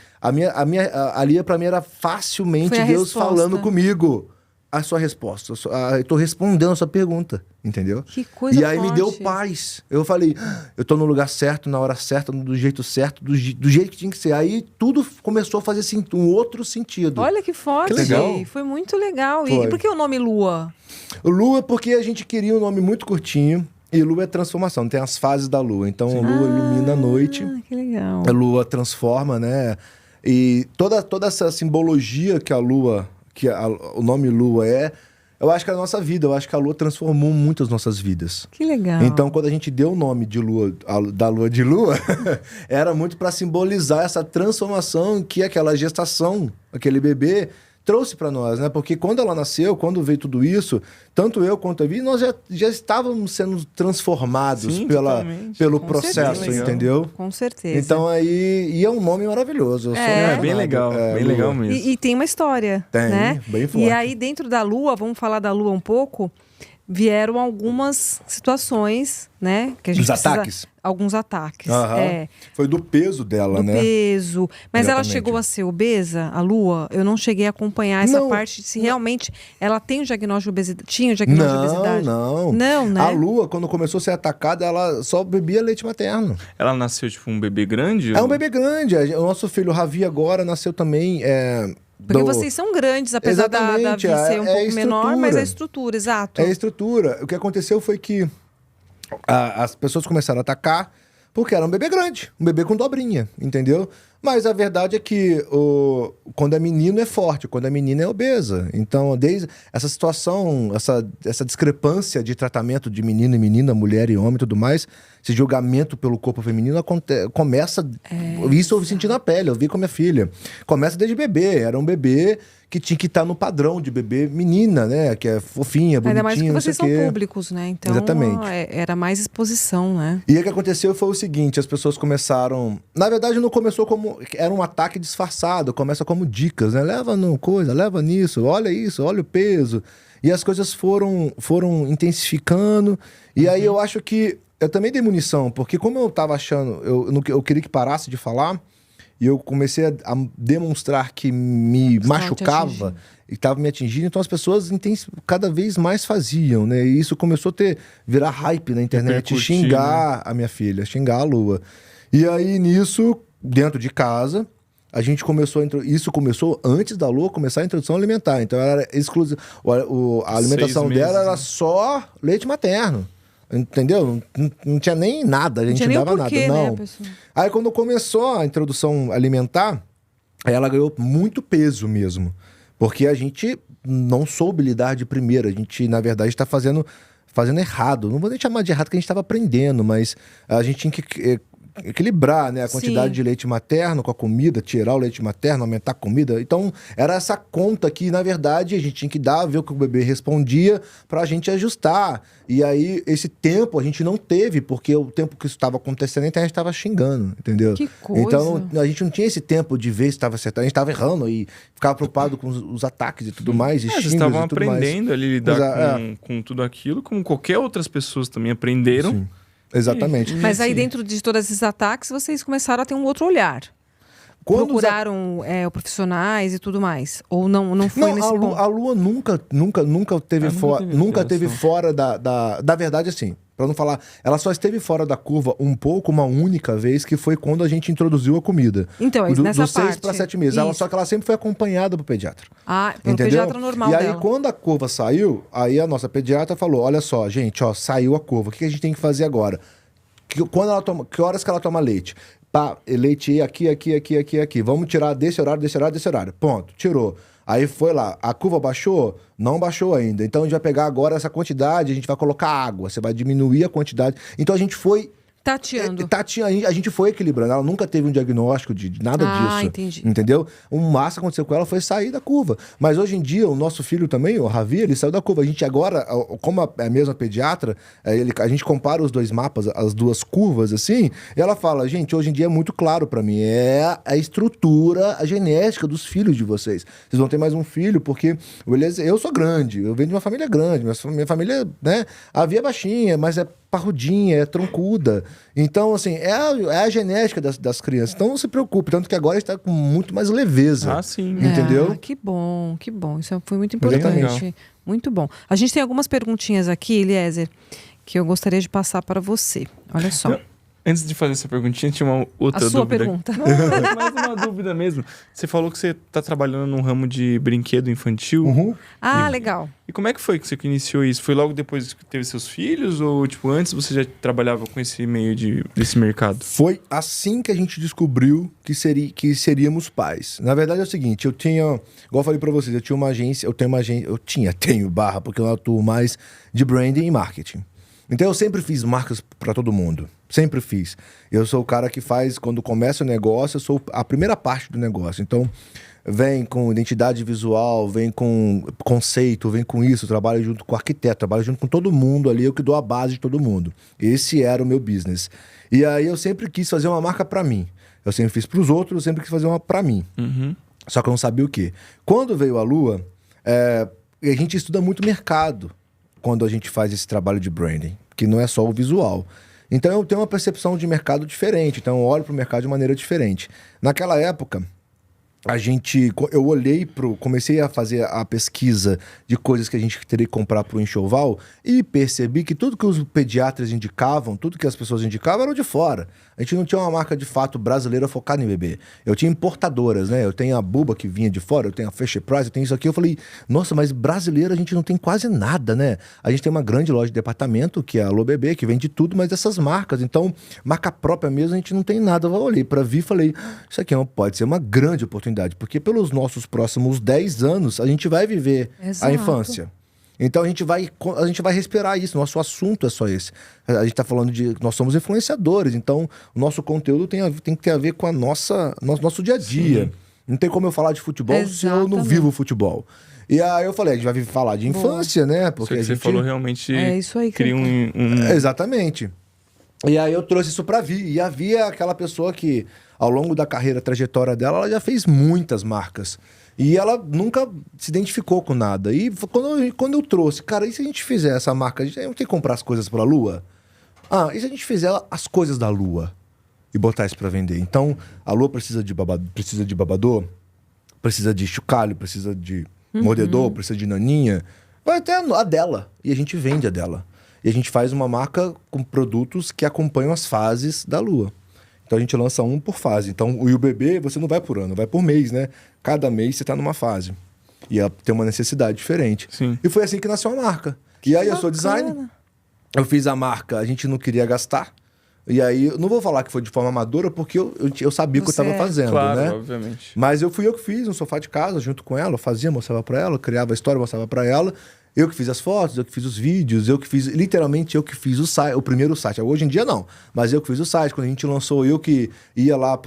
ali pra mim era facilmente Deus falando comigo. A sua resposta. Eu tô respondendo a sua pergunta, entendeu? Que coisa E aí forte. me deu paz. Eu falei, eu tô no lugar certo, na hora certa, do jeito certo, do jeito que tinha que ser. Aí tudo começou a fazer um outro sentido. Olha que forte. Que legal. Foi muito legal. Foi. E por que o nome Lua? Lua porque a gente queria um nome muito curtinho. E Lua é transformação, tem as fases da Lua. Então, a Lua ilumina a noite. Que legal. A Lua transforma, né? E toda essa simbologia que a Lua... o nome Lua eu acho que é a nossa vida, eu acho que a Lua transformou muito as nossas vidas. Que legal. Então, quando a gente deu o nome de Lua, da Lua de Lua, era muito para simbolizar essa transformação que aquela gestação, aquele bebê, trouxe para nós, né? Porque quando ela nasceu, quando veio tudo isso, tanto eu quanto a Vi, nós já estávamos sendo transformados Sim, pelo Com processo, certeza. entendeu? Com certeza. Então e é um nome maravilhoso. Eu sou É apaixonado. bem legal, bem Lua. legal mesmo. E tem uma história, Tem, né? bem forte. E aí, dentro da Lua, vamos falar da Lua um pouco, vieram algumas situações, né? Que a gente ataques? Alguns ataques. Aham. Foi do peso dela, Do né? peso. Mas ela Exatamente. chegou a ser obesa, a Lua? Eu não cheguei a acompanhar essa Não. parte, se realmente ela tem o diagnóstico de obesidade. Tinha o diagnóstico de obesidade? Não. Não, né? A Lua, quando começou a ser atacada, ela só bebia leite materno. Ela nasceu, tipo, um bebê grande? É um bebê grande. O nosso filho Ravi agora nasceu também... Porque vocês são grandes, apesar da Exatamente, Vi ser um pouco a menor, mas estrutura. a estrutura, exato. É a estrutura. O que aconteceu foi que as pessoas começaram a atacar porque era um bebê grande, um bebê com dobrinha, entendeu? Mas a verdade é que quando é menino é forte, quando é menina é obesa. Então, desde essa situação, essa discrepância de tratamento de menino e menina, mulher e homem e tudo mais, esse julgamento pelo corpo feminino começa... Isso eu senti na pele, eu vi com a minha filha. Começa desde bebê, era um bebê que tinha que estar no padrão de bebê menina, né? Que é fofinha, bonitinha, Ainda mais porque não vocês sei são o quê. públicos, né? Então, Exatamente. Era mais exposição, né? E o que aconteceu foi o seguinte, as pessoas começaram... Na verdade, não começou como... Era um ataque disfarçado, começa como dicas, né? Leva no coisa, leva nisso, olha isso, olha o peso. E as coisas foram intensificando. E aí eu acho que... Eu também dei munição, porque como eu tava achando... Eu queria que parasse de falar, e eu comecei a demonstrar que me machucava e estava me atingindo, então as pessoas cada vez mais faziam, né? E isso começou a virar hype na internet, xingar a minha filha, xingar a Lua. E aí, nisso, dentro de casa, a gente começou isso começou antes da Lua começar a introdução alimentar. Então, ela era exclusiva. A alimentação dela era só leite materno. Entendeu? Não tinha nem nada, a gente não dava nada. Não. Né, aí, quando começou a introdução alimentar, aí ela ganhou muito peso mesmo. Porque a gente não soube lidar de primeira. A gente, na verdade, está fazendo errado. Não vou nem chamar de errado, porque a gente estava aprendendo, mas a gente tinha que equilibrar, né, a quantidade de leite materno com a comida, tirar o leite materno, aumentar a comida. Então, era essa conta que, na verdade, a gente tinha que ver o que o bebê respondia pra gente ajustar. E aí, esse tempo a gente não teve, porque o tempo que isso estava acontecendo, a internet estava xingando, entendeu? Que coisa. Então, a gente não tinha esse tempo de ver se estava acertando. A gente estava errando e ficava preocupado com os ataques e tudo mais, e Vocês estavam aprendendo mais. ali lidar com tudo aquilo, como qualquer outras pessoas também aprenderam. Sim. Exatamente. Mas aí, dentro de todos esses ataques, vocês começaram a ter um outro olhar. Procuraram profissionais e tudo mais? Ou não foi nesse ponto? A Lua nunca teve fora. Nunca teve fora da verdade, assim. Pra não falar, ela só esteve fora da curva uma única vez, que foi quando a gente introduziu a comida. Então, nessa dos 6 para 7 meses. Só que ela sempre foi acompanhada pro pediatra. Pelo pediatra normal E aí, dela. quando a curva saiu, aí a nossa pediatra falou, olha só, gente, saiu a curva. O que a gente tem que fazer agora? Que horas que ela toma leite? Leite aqui. Vamos tirar desse horário. Ponto, tirou. Aí foi lá, a curva baixou? Não baixou ainda. Então a gente vai pegar agora essa quantidade, a gente vai colocar água, você vai diminuir a quantidade. Então a gente foi Tateando. A gente foi equilibrando. Ela nunca teve um diagnóstico de nada disso. Entendi. Entendeu? O máximo que aconteceu com ela foi sair da curva. Mas hoje em dia, o nosso filho também, o Ravi, ele saiu da curva. A gente agora, como é a mesma pediatra, a gente compara os dois mapas, as duas curvas, assim, e ela fala, gente, hoje em dia é muito claro pra mim, é a estrutura, a genética dos filhos de vocês. Vocês vão ter mais um filho, porque eu sou grande, eu venho de uma família grande, minha família, né, a Via é baixinha, mas é parrudinha, é troncuda. Então, assim, é a genética das crianças. Então, não se preocupe. Tanto que agora está com muito mais leveza. Ah, sim. Entendeu? Que bom, que bom. Isso foi muito importante. Exatamente. Muito bom. A gente tem algumas perguntinhas aqui, Eliezer, que eu gostaria de passar para você. Olha só. Antes de fazer essa perguntinha, tinha uma outra A sua dúvida. pergunta. Não, mais uma dúvida mesmo. Você falou que você está trabalhando num ramo de brinquedo infantil. Uhum. Legal. E como é que foi que você iniciou isso? Foi logo depois que teve seus filhos? Ou, tipo, antes você já trabalhava com esse meio desse mercado? Foi assim que a gente descobriu que seríamos pais. Na verdade é o seguinte, igual eu falei pra vocês, tenho barra, porque eu atuo mais de branding e marketing. Então eu sempre fiz marcas pra todo mundo. Sempre fiz. Eu sou o cara que faz, quando começa o negócio, eu sou a primeira parte do negócio. Então, vem com identidade visual, vem com conceito, vem com isso, trabalho junto com o arquiteto, trabalho junto com todo mundo ali, eu que dou a base de todo mundo. Esse era o meu business. E aí eu sempre quis fazer uma marca pra mim. Eu sempre fiz pros outros, eu sempre quis fazer uma pra mim. Uhum. Só que eu não sabia o quê. Quando veio a Lua, a gente estuda muito mercado quando a gente faz esse trabalho de branding, que não é só o visual. Então eu tenho uma percepção de mercado diferente, então eu olho para o mercado de maneira diferente. Naquela época, comecei a fazer a pesquisa de coisas que a gente teria que comprar para o enxoval e percebi que tudo que os pediatras indicavam, tudo que as pessoas indicavam era de fora. A gente não tinha uma marca de fato brasileira focada em bebê. Eu tinha importadoras, né? Eu tenho a Buba que vinha de fora, eu tenho a Fisher Price, eu tenho isso aqui. Eu falei, nossa, mas brasileira a gente não tem quase nada, né? A gente tem uma grande loja de departamento, que é a Alô Bebê, que vende tudo, mas essas marcas. Então, marca própria mesmo, a gente não tem nada. Eu olhei para vir e falei, isso aqui pode ser uma grande oportunidade, porque pelos nossos próximos 10 anos, a gente vai viver a infância. Então a gente vai respirar isso, nosso assunto é só esse. A gente está falando nós somos influenciadores, então o nosso conteúdo tem que ter a ver com nosso dia a dia. Sim. Não tem como eu falar de futebol se eu não vivo futebol. E aí eu falei, a gente vai falar de infância, né? Porque você falou realmente isso aí cria Exatamente. E aí eu trouxe isso pra Vi. E a Vi é aquela pessoa que, ao longo da carreira, trajetória dela, ela já fez muitas marcas. E ela nunca se identificou com nada. E quando eu trouxe, cara, e se a gente fizer essa marca, a gente não tem que comprar as coisas pra Lua? E se a gente fizer as coisas da Lua e botar isso pra vender? Então, a Lua precisa de babador, precisa de chocalho, precisa de mordedor, precisa de naninha. Vai até a dela. E a gente vende a dela. E a gente faz uma marca com produtos que acompanham as fases da Lua. Então a gente lança um por fase. Então o bebê você não vai por ano, vai por mês, né? Cada mês você está numa fase. E ela tem uma necessidade diferente. Sim. E foi assim que nasceu a marca. E aí eu sou designer. Eu fiz a marca, a gente não queria gastar. E aí, eu não vou falar que foi de forma amadora, porque eu sabia o que eu estava fazendo, claro, né? Obviamente. Mas eu que fiz um sofá de casa junto com ela, eu fazia, mostrava para ela, criava a história, mostrava para ela. Eu que fiz as fotos, eu que fiz os vídeos, literalmente eu que fiz o primeiro site. Hoje em dia não, mas eu que fiz o site. Quando a gente lançou, eu que ia lá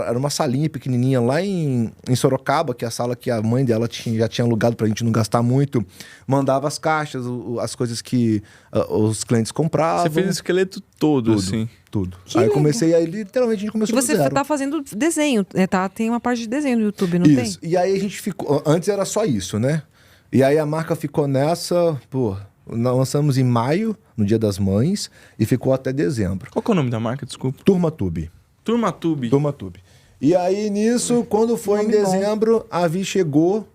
era uma salinha pequenininha lá em Sorocaba, que é a sala que a mãe dela já tinha alugado pra gente não gastar muito. Mandava as caixas, as coisas que os clientes compravam. Você fez o esqueleto todo, assim? Tudo. Aí eu comecei, literalmente a gente começou do zero. E você tá fazendo desenho, tem uma parte de desenho no YouTube, não tem? Isso, e aí a gente ficou, antes era só isso, né? E aí a marca ficou nessa, lançamos em maio, no Dia das Mães, e ficou até dezembro. Qual que é o nome da marca, desculpa? Turmatube. Turmatube. Turmatube. E aí nisso, quando foi em dezembro, a Vi chegou.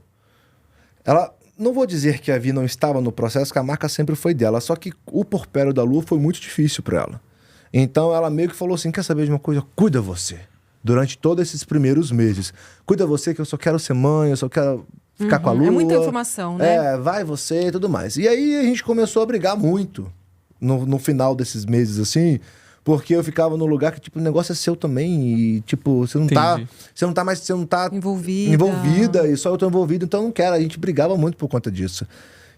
Ela, não vou dizer que a Vi não estava no processo, que a marca sempre foi dela, só que o Porpério da Lua foi muito difícil para ela. Então ela meio que falou assim, quer saber de uma coisa? Cuida você. Durante todos esses primeiros meses. Cuida você que eu só quero ser mãe, eu só quero ficar com a Lua. É muita informação, né? Vai você e tudo mais. E aí a gente começou a brigar muito no final desses meses, assim, porque eu ficava no lugar que, tipo, o negócio é seu também e, tipo, você não tá envolvida e só eu tô envolvido, então eu não quero. A gente brigava muito por conta disso.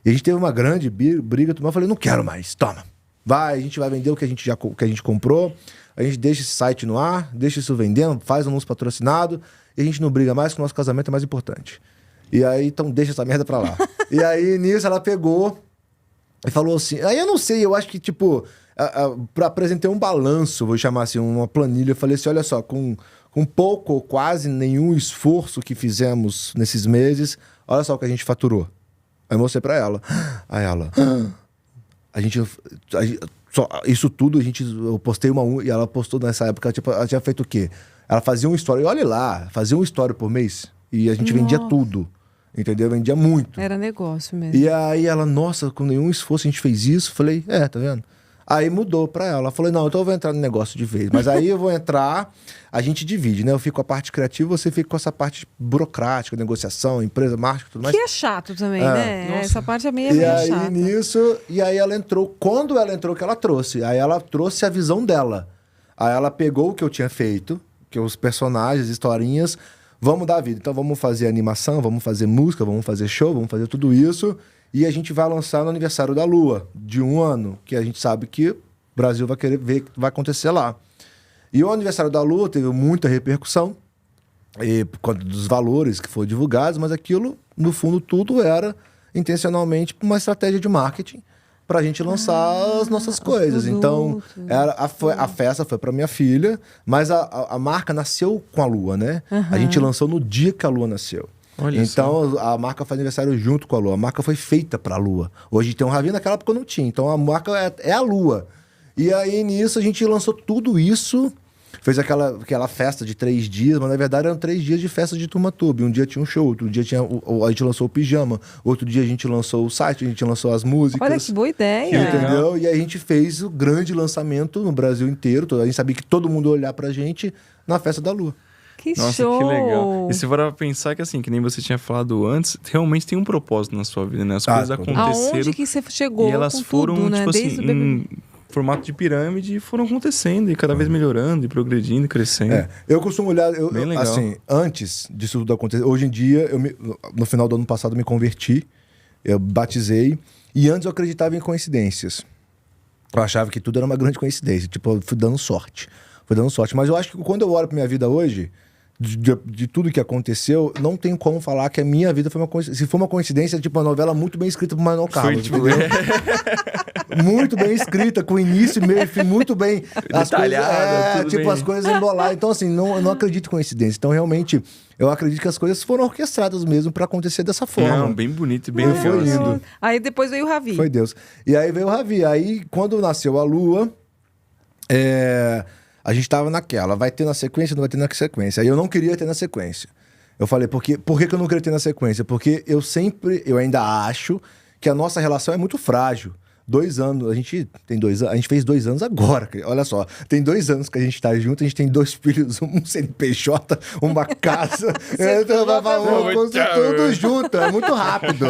E a gente teve uma grande briga, mas eu falei, não quero mais, toma. a gente vai vender o que a gente comprou, a gente deixa esse site no ar, deixa isso vendendo, faz um anúncio patrocinado, e a gente não briga mais, que o nosso casamento é mais importante. E aí, então deixa essa merda pra lá. E aí, nisso, ela pegou e falou assim... Aí eu não sei, eu acho que, tipo... apresentei um balanço, vou chamar assim, uma planilha. Eu falei assim, olha só, com pouco ou quase nenhum esforço que fizemos nesses meses, olha só o que a gente faturou. Aí eu mostrei pra ela. Aí ela... isso tudo, eu postei e ela postou nessa época, tipo, ela tinha feito o quê? Ela fazia um story, olha lá, fazia um story por mês e a gente vendia tudo, entendeu? Vendia muito. Era negócio mesmo. E aí ela, nossa, com nenhum esforço a gente fez isso. Falei, tá vendo? Aí mudou pra ela. Ela falou, não, então eu vou entrar no negócio de vez. Mas aí eu vou entrar, a gente divide, né? Eu fico com a parte criativa, você fica com essa parte burocrática, negociação, empresa, marketing, tudo mais. Que é chato também, né? Nossa. Essa parte é meio chata. E aí ela entrou, quando ela entrou, que ela trouxe. Aí ela trouxe a visão dela. Aí ela pegou o que eu tinha feito, que os personagens, historinhas, vamos dar vida. Então vamos fazer animação, vamos fazer música, vamos fazer show, vamos fazer tudo isso. E a gente vai lançar no aniversário da Lua, de 1 ano, que a gente sabe que o Brasil vai querer ver o que vai acontecer lá. E o aniversário da Lua teve muita repercussão, por conta dos valores que foram divulgados, mas aquilo, no fundo, tudo era intencionalmente uma estratégia de marketing para a gente lançar as nossas coisas. Então, a festa foi para minha filha, mas a marca nasceu com a Lua, né? A gente lançou no dia que a Lua nasceu. Olha então, só. a marca faz aniversário junto com a Lua. A marca foi feita pra Lua. Hoje tem um Ravi, naquela época não tinha. Então, a marca é a Lua. E aí, nisso, a gente lançou tudo isso. Fez aquela festa de 3 dias, mas na verdade eram 3 dias de festa de Turma Tube. Um dia tinha um show, outro dia a gente lançou o pijama, outro dia a gente lançou o site, a gente lançou as músicas. Olha que boa ideia. Entendeu? E aí a gente fez o grande lançamento no Brasil inteiro. A gente sabia que todo mundo ia olhar pra gente na festa da Lua. Que Nossa, show! que legal. E se for pensar que assim, que nem você tinha falado antes, realmente tem um propósito na sua vida, né? As coisas aconteceram. Aonde que você chegou e elas com foram, tudo, né? tipo Desde assim, em formato de pirâmide e foram acontecendo, e cada vez melhorando, e progredindo, e crescendo. Eu costumo olhar, Bem legal. assim, antes disso tudo acontecer, hoje em dia, no final do ano passado eu me converti, eu batizei, e antes eu acreditava em coincidências. Eu achava que tudo era uma grande coincidência, tipo, eu fui dando sorte. Mas eu acho que quando eu olho pra minha vida hoje, de tudo que aconteceu, não tem como falar que a minha vida foi uma coincidência. Se for uma coincidência, tipo uma novela muito bem escrita por Manuel Carlos, tipo, entendeu? Muito bem escrita, com início, meio e fim, muito bem. Detalhada, tipo, bem. as coisas emboladas. Então, assim, eu não acredito em coincidência. Então, realmente, eu acredito que as coisas foram orquestradas mesmo pra acontecer dessa forma. Não, bem bonito e bem Foi legal. lindo. assim. Aí depois veio o Ravi. Foi Deus. E aí veio o Ravi. Aí, quando nasceu a Lua, a gente tava naquela, vai ter na sequência, não vai ter na sequência. Aí eu não queria ter na sequência. Eu falei, por que eu não queria ter na sequência? Porque eu ainda acho que a nossa relação é muito frágil. 2 anos, a gente fez 2 anos agora, olha só, tem 2 anos que a gente tá junto, a gente tem 2 filhos, um CNPJ, uma casa, tudo junto, é muito rápido.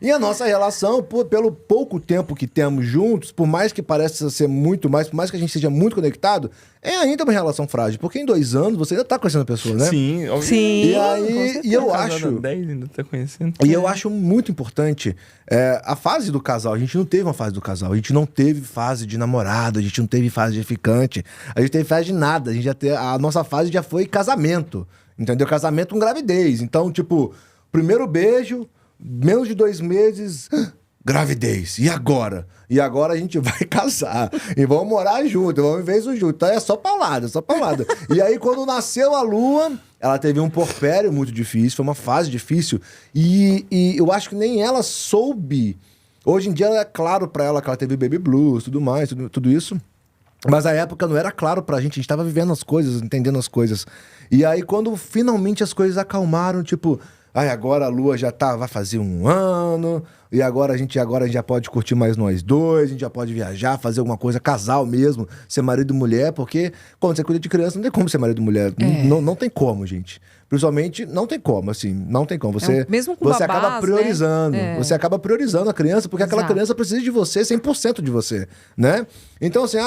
E a nossa relação, pelo pouco tempo que temos juntos, por mais que pareça ser muito mais, por mais que a gente seja muito conectado, é ainda uma relação frágil, porque em 2 anos você ainda tá conhecendo a pessoa, né? Sim, óbvio. Sim. E aí, e eu acho... 10 ainda tá conhecendo. E eu acho muito importante a fase do casal. A gente não teve uma fase do casal. A gente não teve fase de namorado. A gente não teve fase de ficante. A gente teve fase de nada. A nossa fase já foi casamento. Entendeu? Casamento com gravidez. Então, tipo, primeiro beijo, menos de 2 meses... Gravidez. E agora? E agora a gente vai casar. E vamos morar junto, vamos viver isso junto. Então é só paulada, só paulada. E aí, quando nasceu a Lua, ela teve um porpério muito difícil, foi uma fase difícil. E eu acho que nem ela soube. Hoje em dia é claro pra ela que ela teve baby blues, tudo mais, tudo isso. Mas na época não era claro pra gente tava vivendo as coisas, entendendo as coisas. E aí, quando finalmente as coisas acalmaram, tipo... agora a Lua já vai fazer 1 ano, e agora a gente já pode curtir mais nós dois, a gente já pode viajar, fazer alguma coisa, casal mesmo, ser marido e mulher, porque quando você cuida de criança não tem como ser marido e mulher. Não tem como, gente. Principalmente, não tem como, assim, não tem como. Mesmo com você babás, acaba priorizando, né? você acaba priorizando a criança, porque aquela criança precisa de você, 100% de você, né? Então, assim,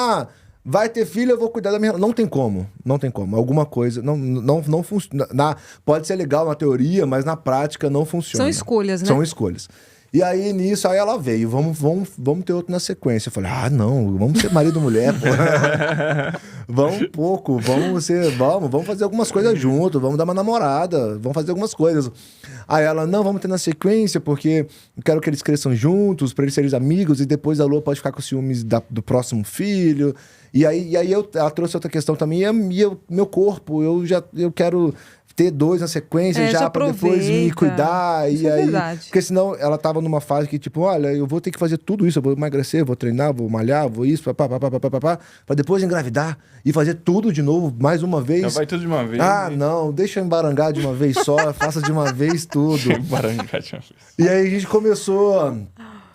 vai ter filho, eu vou cuidar da minha... Não tem como. Alguma coisa não funciona. Pode ser legal na teoria, mas na prática não funciona. São escolhas, né? São escolhas. E aí, nisso, aí ela veio, vamos ter outro na sequência. Eu falei, não, vamos ser marido e mulher, pô. Vamos um pouco, vamos fazer algumas coisas juntos, vamos dar uma namorada, vamos fazer algumas coisas. Aí ela, não, vamos ter na sequência, porque eu quero que eles cresçam juntos, pra eles serem amigos, e depois a Lua pode ficar com ciúmes do próximo filho. E aí ela trouxe outra questão também, meu corpo, eu quero ter 2 na sequência, já pra depois me cuidar. Isso e é aí, verdade. porque senão ela tava numa fase que, tipo, olha, eu vou ter que fazer tudo isso, eu vou emagrecer, vou treinar, vou malhar, vou isso, pra depois engravidar e fazer tudo de novo, mais uma vez. Já vai tudo de uma vez. Não, deixa eu embarangar de uma vez só, faça de uma vez tudo. Embarangar de uma vez. E aí a gente começou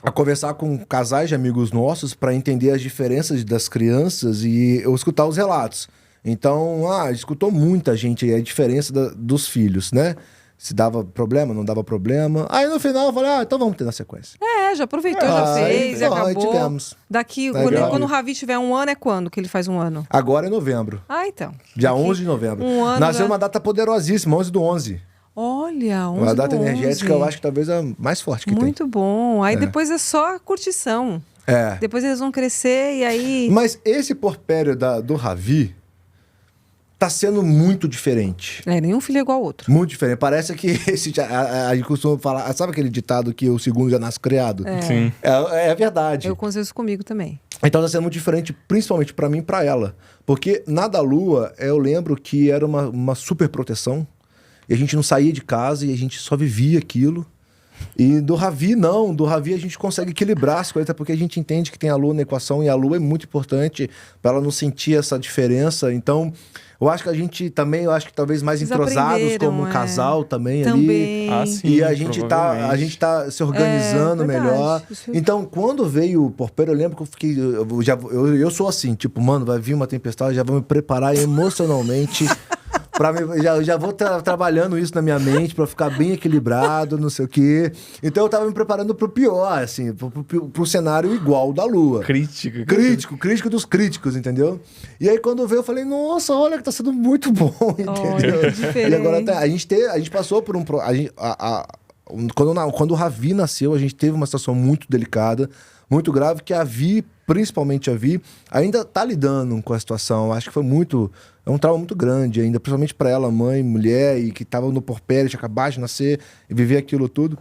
a conversar com casais de amigos nossos para entender as diferenças das crianças e eu escutar os relatos. Então, escutou muita gente aí a diferença dos filhos, né? Se dava problema, não dava problema. Aí no final eu falei, então vamos ter na sequência. Já aproveitou, já fez, e acabou. Aí tivemos. Daqui, quando o Ravi tiver 1 ano, é quando que ele faz 1 ano? Agora é novembro. Então. Dia 11 de novembro. Nasceu uma data poderosíssima, 11/11. Olha, 11 Uma data do 11. energética, eu acho que talvez a mais forte que tem. Muito bom. Aí depois é só curtição. Depois eles vão crescer e aí... Mas esse porpério do Ravi tá sendo muito diferente. Nenhum filho é igual ao outro. Muito diferente. Parece que a gente costuma falar... Sabe aquele ditado que o segundo já nasce criado? Sim. É verdade. Eu conheço isso comigo também. Então tá sendo muito diferente, principalmente pra mim e pra ela. Porque na da Lua, eu lembro que era uma super proteção. E a gente não saía de casa e a gente só vivia aquilo. E do Ravi, não. Do Ravi a gente consegue equilibrar as coisas, porque a gente entende que tem a Lua na equação e a Lua é muito importante para ela não sentir essa diferença. Então, eu acho que a gente também, talvez mais Eles entrosados como casal também ali. Sim, e a gente tá se organizando melhor. Então, quando veio o porpério, eu lembro que eu fiquei... Eu sou assim, tipo, mano, vai vir uma tempestade, já vou me preparar emocionalmente... já vou trabalhando isso na minha mente pra ficar bem equilibrado, não sei o quê. Então eu tava me preparando pro pior, assim, pro cenário igual da Lua. Crítico dos críticos, entendeu? E aí quando veio eu falei, nossa, olha que tá sendo muito bom, entendeu? E agora a gente passou por um... Quando o Ravi nasceu, a gente teve uma situação muito delicada, muito grave, que a Vi, principalmente a Vi, ainda tá lidando com a situação. Acho que é um trauma muito grande ainda, principalmente para ela, mãe, mulher, e que tava no porpério, tinha acabado de nascer e viver aquilo tudo.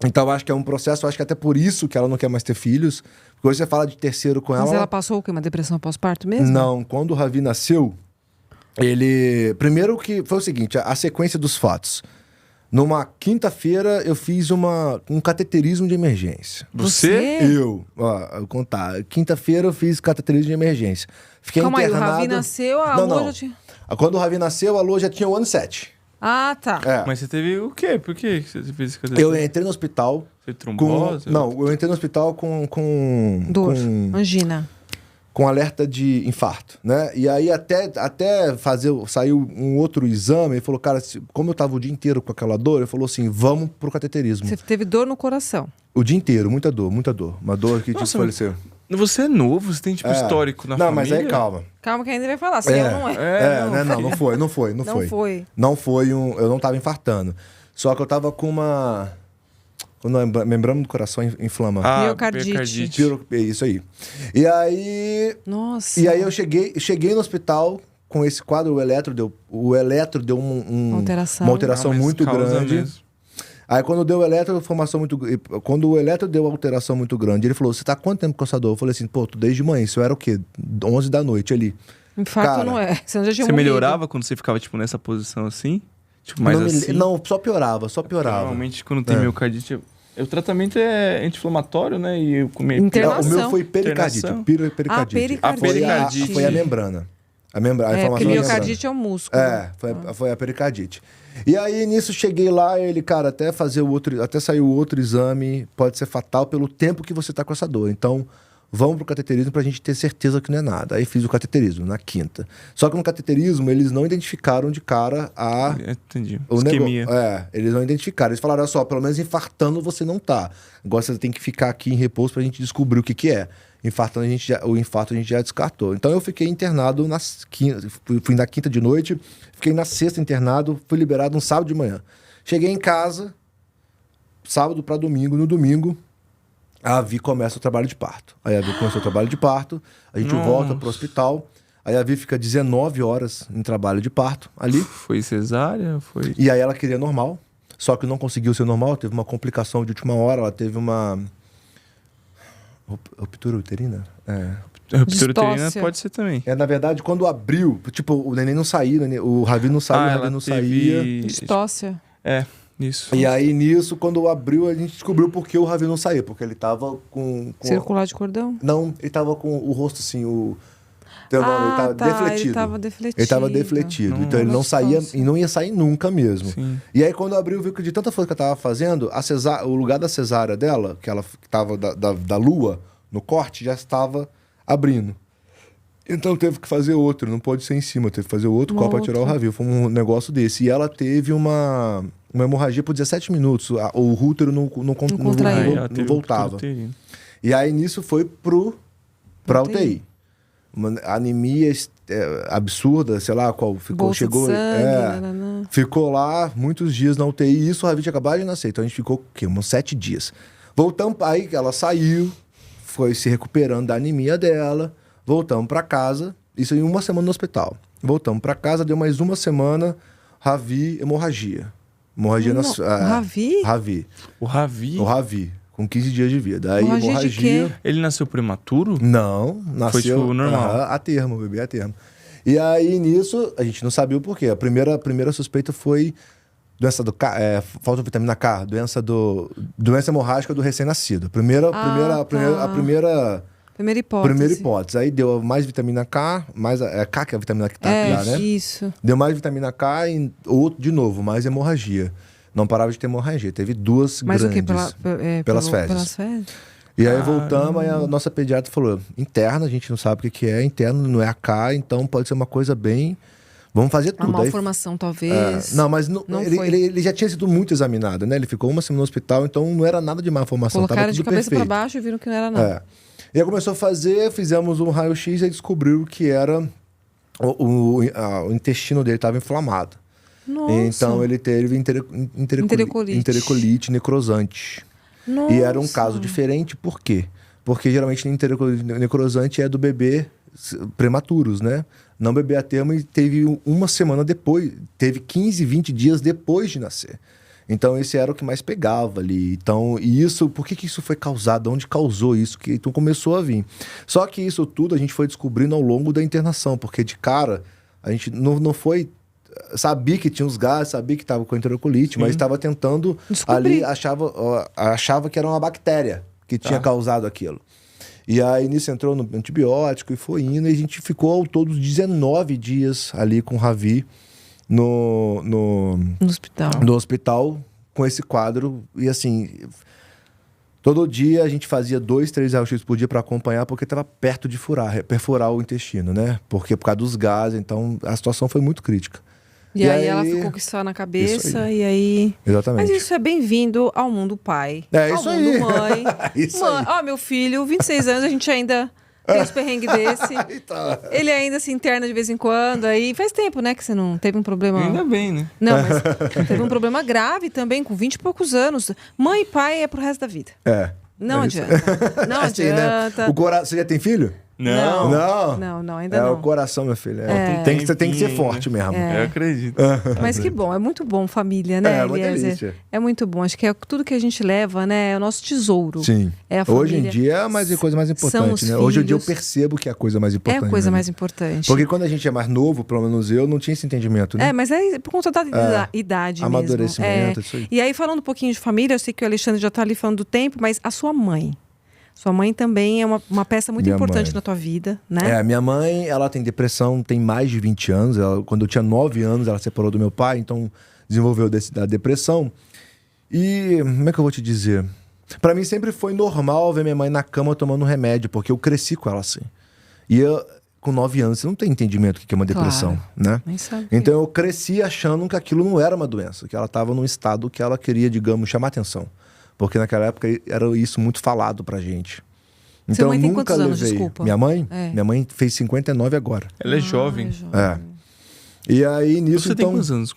Então, acho que é um processo, acho que até por isso que ela não quer mais ter filhos. Porque hoje você fala de terceiro com ela... Mas ela passou o quê? Uma depressão pós-parto mesmo? Não, quando o Ravi nasceu, ele... Primeiro que foi o seguinte, a sequência dos fatos. Numa quinta-feira, eu fiz um cateterismo de emergência. Você? Eu vou contar. Quinta-feira eu fiz cateterismo de emergência. Fiquei internado... Calma aí, o Ravi nasceu, a Lua já tinha... Quando o Ravi nasceu, a Lua já tinha 1 ano e 7. Tá. Mas você teve o quê? Por que você fez esse cateterismo? Eu entrei no hospital... Você trombose? eu entrei no hospital com dor, angina. Com alerta de infarto, né? E aí até saiu um outro exame, ele falou, cara, como eu tava o dia inteiro com aquela dor, ele falou assim, vamos pro cateterismo. Você teve dor no coração? O dia inteiro, muita dor. Uma dor que tipo faleceu. Você é novo, você tem tipo histórico na família? Não, mas aí calma. Calma que ainda vai falar, eu não é. Não foi. Não foi eu não tava infartando. Só que eu tava com uma... Membrana do coração inflama. Miocardite. Isso aí. E aí... Nossa. E aí eu cheguei no hospital com esse quadro, o eletro deu uma alteração muito grande. Mesmo. Aí quando deu o eletro, quando o eletro deu alteração muito grande, ele falou, você tá há quanto tempo com essa dor? Eu falei assim, desde manhã, isso era o quê? 11 da noite ali. Infarto não é. Você melhorava quando você ficava, tipo, nessa posição assim? Tipo, mais assim? Não, só piorava. Normalmente, quando tem miocardite... O tratamento é anti-inflamatório, né? E internação. O meu foi pericardite. Pericardite. Foi a membrana. A inflamação porque miocardite é o músculo. Foi a pericardite. E aí, nisso, cheguei lá, ele, cara, até sair o outro exame, pode ser fatal pelo tempo que você tá com essa dor. Então, vamos pro cateterismo pra gente ter certeza que não é nada. Aí fiz o cateterismo, na quinta. Só que no cateterismo, eles não identificaram de cara Entendi. Isquemia. Eles não identificaram. Eles falaram, olha só, pelo menos infartando você não tá. Agora você tem que ficar aqui em repouso pra gente descobrir o que é. Infartando, o infarto a gente já descartou. Então eu fiquei internado fui na quinta de noite, fiquei na sexta internado, fui liberado no sábado de manhã. Cheguei em casa, sábado para domingo. No domingo, a Vi começa o trabalho de parto. Aí a Vi começou o trabalho de parto, a gente volta pro hospital. Aí a Vi fica 19 horas em trabalho de parto ali. Foi cesárea? Foi... E aí ela queria normal, só que não conseguiu ser normal, teve uma complicação de última hora, ela teve uma ruptura uterina. Ruptura uterina pode ser também. Na verdade, quando abriu, tipo, o neném não saía, o Ravi não saía, o Ravi não saía. Distócia. Isso. E aí, nisso, quando abriu, a gente descobriu por que o Ravi não saía, porque ele tava com Circular de cordão? Não, ele tava com o rosto assim, ele tava defletido. Ele tava defletido. Então ele não saía e não ia sair nunca mesmo. Sim. E aí quando abriu, viu que de tanta força que ela tava fazendo, o lugar da cesárea dela, que ela tava da lua, no corte, já estava abrindo. Então teve que fazer outro, não pode ser em cima, teve que fazer outro copo para tirar o Ravi. Foi um negócio desse. E ela teve uma hemorragia por 17 minutos. O útero não voltava. E aí nisso foi pra UTI. Uma anemia absurda, sei lá qual ficou. Bolsa chegou. De sangue, ficou lá muitos dias na UTI. E isso o Ravi tinha acabado de nascer. Então a gente ficou uns 7 dias. Voltamos, aí ela saiu, foi se recuperando da anemia dela. Voltamos para casa. Isso em 1 semana no hospital. Voltamos para casa, deu mais 1 semana, Ravi, hemorragia. Hemorragia Ravi? Ravi. O Ravi? O Ravi. Com 15 dias de vida. Aí, hemorragia de quê? Ele nasceu prematuro? Não, nasceu... Foi tipo normal? A termo, o bebê a termo. E aí, nisso, a gente não sabia o porquê. A primeira suspeita foi doença do falta de vitamina K, doença hemorrágica do recém-nascido. Primeira hipótese. Aí deu mais vitamina K, mais K que é a vitamina que tá lá, né? Isso. Deu mais vitamina K e outro de novo, mais hemorragia. Não parava de ter hemorragia. Teve 2 Mas grandes. Mas o quê? Pelas fezes. Pelas fezes? E aí voltamos, aí a nossa pediatra falou, interna, a gente não sabe o que é, interno não é a K, então pode ser uma coisa bem... Vamos fazer tudo. Uma malformação, talvez. Não, mas ele já tinha sido muito examinado, né? Ele ficou 1 semana no hospital, então não era nada de malformação. Colocaram tava tudo de cabeça perfeito. para baixo e viram que não era nada. E aí começou a fazer, fizemos um raio-x e descobriu que era... O intestino dele estava inflamado. Nossa. Então ele teve enterocolite necrosante. Nossa. E era um caso diferente, por quê? Porque geralmente enterocolite necrosante é do bebê prematuros, né? Não bebê a termo e teve 1 semana depois, teve 15, 20 dias depois de nascer. Então esse era o que mais pegava ali. Então, e isso, por que isso foi causado? Onde causou isso? Então começou a vir. Só que isso tudo a gente foi descobrindo ao longo da internação, porque de cara a gente não foi... Sabia que tinha os gases, sabia que estava com enterocolite, mas estava tentando ali, achava que era uma bactéria que tinha causado aquilo. E aí nisso entrou no antibiótico e foi indo, e a gente ficou ao todo 19 dias ali com o Ravi no hospital com esse quadro. E assim, todo dia a gente fazia 2, 3 raios-x por dia para acompanhar, porque estava perto de perfurar o intestino, né? Porque por causa dos gases, então a situação foi muito crítica. E aí ela ficou com isso na cabeça, e aí... Exatamente. Mas isso é bem-vindo ao mundo pai. Ao isso mundo aí. Mãe. Isso aí. Ó, meu filho, 26 anos, a gente ainda tem uns perrengues desse. Ele ainda se interna de vez em quando, aí faz tempo, né, que você não teve um problema... Ainda bem, né? Não, mas teve um problema grave também, com 20 e poucos anos. Mãe e pai é pro resto da vida. Não adianta. Não adianta. Né? Você já tem filho? Não, ainda não. É o coração, meu filho. Tem que ser forte mesmo. Eu acredito. Mas que bom, é muito bom família, né, É uma delícia. É muito bom, acho que é tudo que a gente leva, né, é o nosso tesouro. Sim. É a família. Hoje em dia é a coisa mais importante, né? Hoje em dia eu percebo que é a coisa mais importante. É a coisa mais importante. Porque quando a gente é mais novo, pelo menos eu, não tinha esse entendimento, né? Mas é por conta da idade amadurecimento, mesmo. isso aí. E aí, falando um pouquinho de família, eu sei que o Alexandre já tá ali falando do tempo, mas a sua mãe... Sua mãe também é uma peça muito importante na tua vida, né? Minha mãe, ela tem depressão, tem mais de 20 anos. Quando eu tinha 9 anos, ela separou do meu pai, então desenvolveu da depressão. E como é que eu vou te dizer? Pra mim sempre foi normal ver minha mãe na cama tomando remédio, porque eu cresci com ela assim. E eu, com 9 anos, você não tem entendimento do que é uma depressão, né? Nem sabe. Então eu cresci achando que aquilo não era uma doença, que ela estava num estado que ela queria, digamos, chamar atenção. Porque naquela época era isso muito falado pra gente. Então Sua mãe tem nunca quantos anos, levei. desculpa? Minha mãe? Minha mãe fez 59 agora. Ela é jovem. E aí nisso, Você então... tem quantos anos?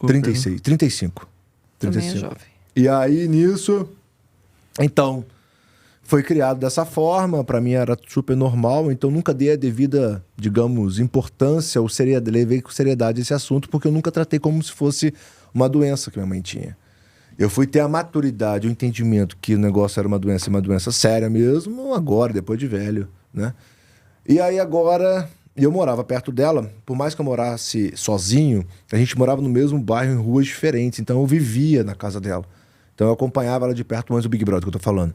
35. Também é jovem. E aí nisso, Então, foi criado dessa forma, para mim era super normal, então nunca dei a devida, digamos, importância ou levei com seriedade esse assunto, porque eu nunca tratei como se fosse uma doença que minha mãe tinha. Eu fui ter a maturidade, o entendimento que o negócio era uma doença séria mesmo, agora, depois de velho, né? E aí agora, eu morava perto dela, por mais que eu morasse sozinho, a gente morava no mesmo bairro, em ruas diferentes, então eu vivia na casa dela. Então eu acompanhava ela de perto antes do Big Brother, que eu tô falando.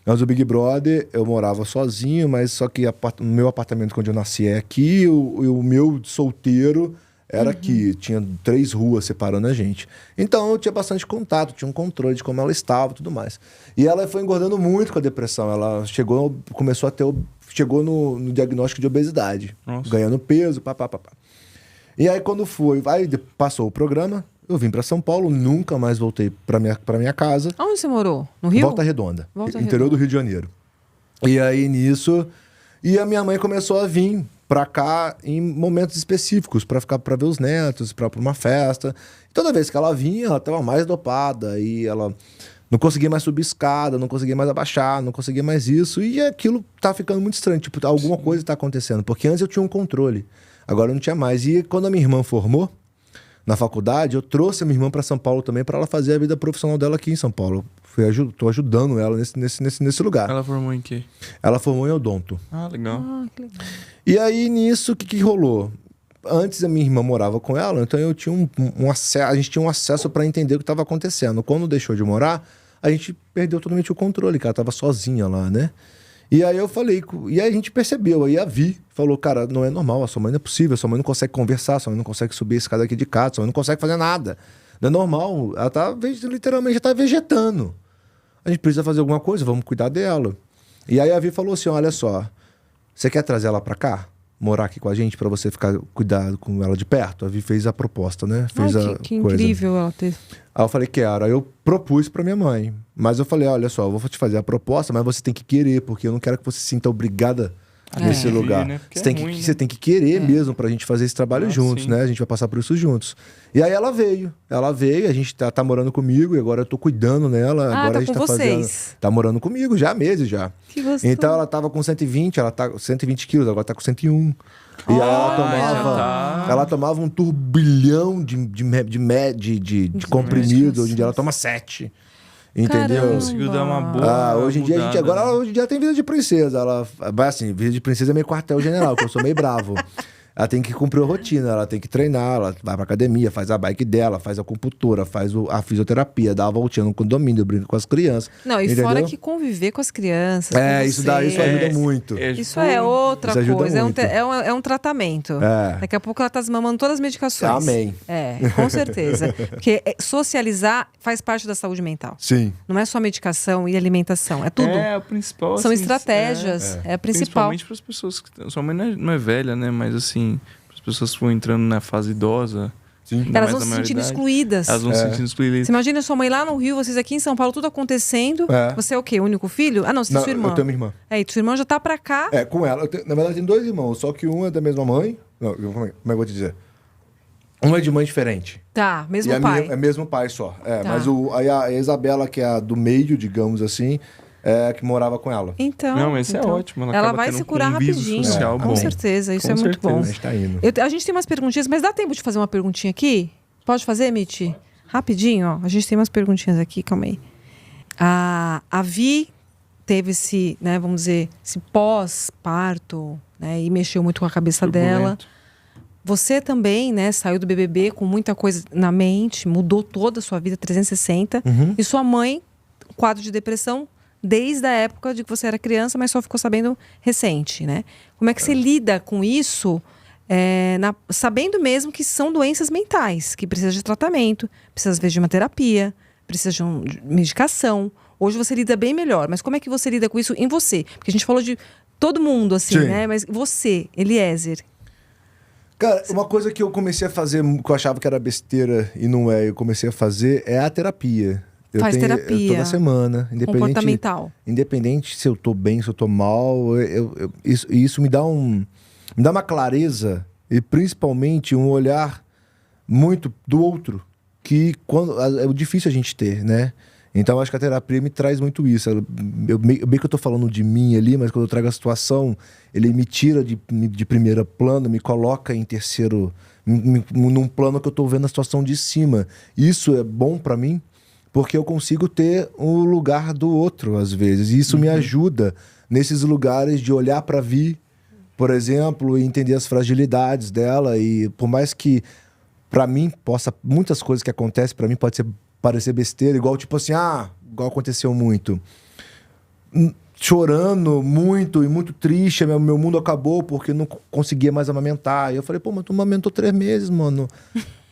Antes do Big Brother, eu morava sozinho, mas só que o meu apartamento onde eu nasci é aqui, o meu solteiro era aqui. Tinha 3 ruas separando a gente. Então eu tinha bastante contato, tinha um controle de como ela estava e tudo mais. E ela foi engordando muito com a depressão. Ela chegou no diagnóstico de obesidade. Nossa. Ganhando peso, papapá. E aí quando passou o programa, eu vim para São Paulo, nunca mais voltei para minha casa. Onde você morou? No Rio? Volta Redonda, interior do Rio de Janeiro. E aí nisso, a minha mãe começou a vir para cá em momentos específicos, para ver os netos, para uma festa. E toda vez que ela vinha, ela estava mais dopada e ela não conseguia mais subir escada, não conseguia mais abaixar, não conseguia mais isso. E aquilo tá ficando muito estranho, tipo, alguma coisa tá acontecendo, porque antes eu tinha um controle, agora não tinha mais. E quando a minha irmã formou na faculdade, eu trouxe a minha irmã para São Paulo também para ela fazer a vida profissional dela aqui em São Paulo. Tô ajudando ela nesse lugar. Ela formou em quê? Ela formou em odonto. Ah, legal. Que legal. E aí, nisso, o que rolou? Antes a minha irmã morava com ela, então eu tinha a gente tinha um acesso para entender o que estava acontecendo. Quando deixou de morar, a gente perdeu totalmente o controle, que ela estava sozinha lá, né? E aí eu falei, e aí a gente percebeu, aí a Vi falou, cara, não é normal, a sua mãe não é possível, a sua mãe não consegue conversar, a sua mãe não consegue subir a escada aqui de casa, a sua mãe não consegue fazer nada. Não é normal, ela tá literalmente já tá vegetando. A gente precisa fazer alguma coisa, vamos cuidar dela. E aí a Vi falou assim, olha só, você quer trazer ela pra cá? Morar aqui com a gente pra você cuidar com ela de perto? A Vi fez a proposta, né? Fez que incrível ela ter. Aí eu falei, quero. Aí eu propus pra minha mãe. Mas eu falei, olha só, eu vou te fazer a proposta, mas você tem que querer, porque eu não quero que você se sinta obrigada nesse lugar. Né? Você tem que querer mesmo pra gente fazer esse trabalho juntos, né? A gente vai passar por isso juntos. E aí ela veio, a gente tá morando comigo e agora eu tô cuidando nela. Agora tá a gente com vocês. Tá morando comigo já há meses já. Que gostoso. Então ela tava com 120, ela tá com 120 quilos, agora tá com 101. E aí ela tomava um turbilhão de comprimido, hoje em dia ela toma 7. Entendeu? Caramba. Conseguiu dar uma boa. Hoje em dia hoje em dia tem vida de princesa. Ela vai assim, vida de princesa é meio quartel-general, que eu sou meio bravo. Ela tem que cumprir a rotina, ela tem que treinar, ela vai pra academia, faz a bike dela, faz a acupuntura, faz a fisioterapia, dá a voltinha no condomínio, brinca com as crianças. Não, e entendeu? Fora que conviver com as crianças. Isso ajuda muito. Isso é outra coisa, muito. É um tratamento. Daqui a pouco ela tá desmamando todas as medicações. Amém. Com certeza. Porque socializar faz parte da saúde mental. Sim. Não é só medicação e alimentação, é tudo. É, o principal. São assim, estratégias, é a principal. Principalmente para as pessoas que... Sua mãe não é velha, né? Mas assim, as pessoas que vão entrando na fase idosa... Sim. Elas vão se sentindo excluídas. Elas vão se sentindo excluídas. Você imagina sua mãe lá no Rio, vocês aqui em São Paulo, tudo acontecendo. Você é o quê? O único filho? Ah, não, você tem sua irmã. Eu tenho minha irmã. E sua irmã já tá pra cá. Com ela. Na verdade, tem 2 irmãos, só que um é da mesma mãe. Não, como é que eu vou te dizer? Um é de mãe diferente. Tá, mesmo e pai. É mesmo pai só. Tá. Mas a Isabela, que é a do meio, digamos assim, é a que morava com ela. Então. Não, mas é ótimo. Ela vai se curar rapidinho. Com certeza, isso é muito bom. A gente tá indo. A gente tem umas perguntinhas, mas dá tempo de fazer uma perguntinha aqui? Pode fazer, Mitty? Rapidinho, ó. A gente tem umas perguntinhas aqui, calma aí. A Vi teve esse, né, vamos dizer, esse pós-parto, né, e mexeu muito com a cabeça dela. Você também, né, saiu do BBB com muita coisa na mente, mudou toda a sua vida 360. E sua mãe, quadro de depressão, desde a época de que você era criança, mas só ficou sabendo recente, né? Como é que você lida com isso, sabendo mesmo que são doenças mentais, que precisam de tratamento, precisa às vezes de uma terapia, precisa de medicação. Hoje você lida bem melhor, mas como é que você lida com isso em você? Porque a gente falou de todo mundo, assim, né? Mas você, Eliezer... Cara, uma coisa que eu comecei a fazer, que eu achava que era besteira e não é, eu comecei a fazer, é a terapia. Faz terapia. Toda semana. Comportamental. Independente se eu tô bem, se eu tô mal, isso me dá uma clareza e principalmente um olhar muito do outro, que é difícil a gente ter, né? Então, acho que a terapia me traz muito isso. Bem que eu tô falando de mim ali, mas quando eu trago a situação, ele me tira de primeiro plano, me coloca em terceiro, num plano que eu tô vendo a situação de cima. Isso é bom para mim, porque eu consigo ter o lugar do outro, às vezes. E isso me ajuda nesses lugares de olhar para Vi, por exemplo, e entender as fragilidades dela. E por mais que, para mim, muitas coisas que acontecem, para mim, pode parecer besteira, igual tipo assim, igual aconteceu muito. Chorando muito e muito triste, meu mundo acabou porque não conseguia mais amamentar. E eu falei, mas tu amamentou 3 meses, mano.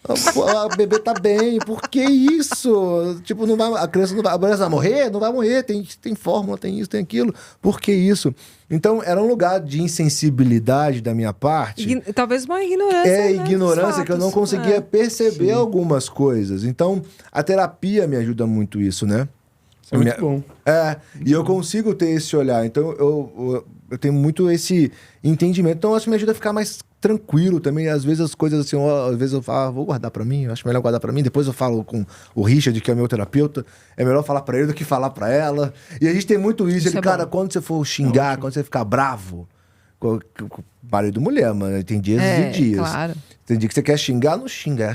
A bebê tá bem, por que isso? Tipo, não vai, a criança vai morrer? Não vai morrer, tem fórmula, tem isso, tem aquilo. Por que isso? Então, era um lugar de insensibilidade da minha parte. Talvez uma ignorância. Ignorância que eu não conseguia perceber algumas coisas. Então, a terapia me ajuda muito isso, né? Isso é muito bom. E eu consigo ter esse olhar. Então, eu tenho muito esse entendimento. Então, acho que me ajuda a ficar mais tranquilo também. Às vezes as coisas assim, às vezes eu falo, vou guardar pra mim, eu acho melhor guardar pra mim. Depois eu falo com o Richard, que é meu terapeuta, é melhor falar pra ele do que falar pra ela. E a gente tem muito isso. Ele, cara, quando você for xingar, quando você ficar bravo, marido e mulher, mano, tem dias e dias. Claro. Tem dia que você quer xingar, não xinga.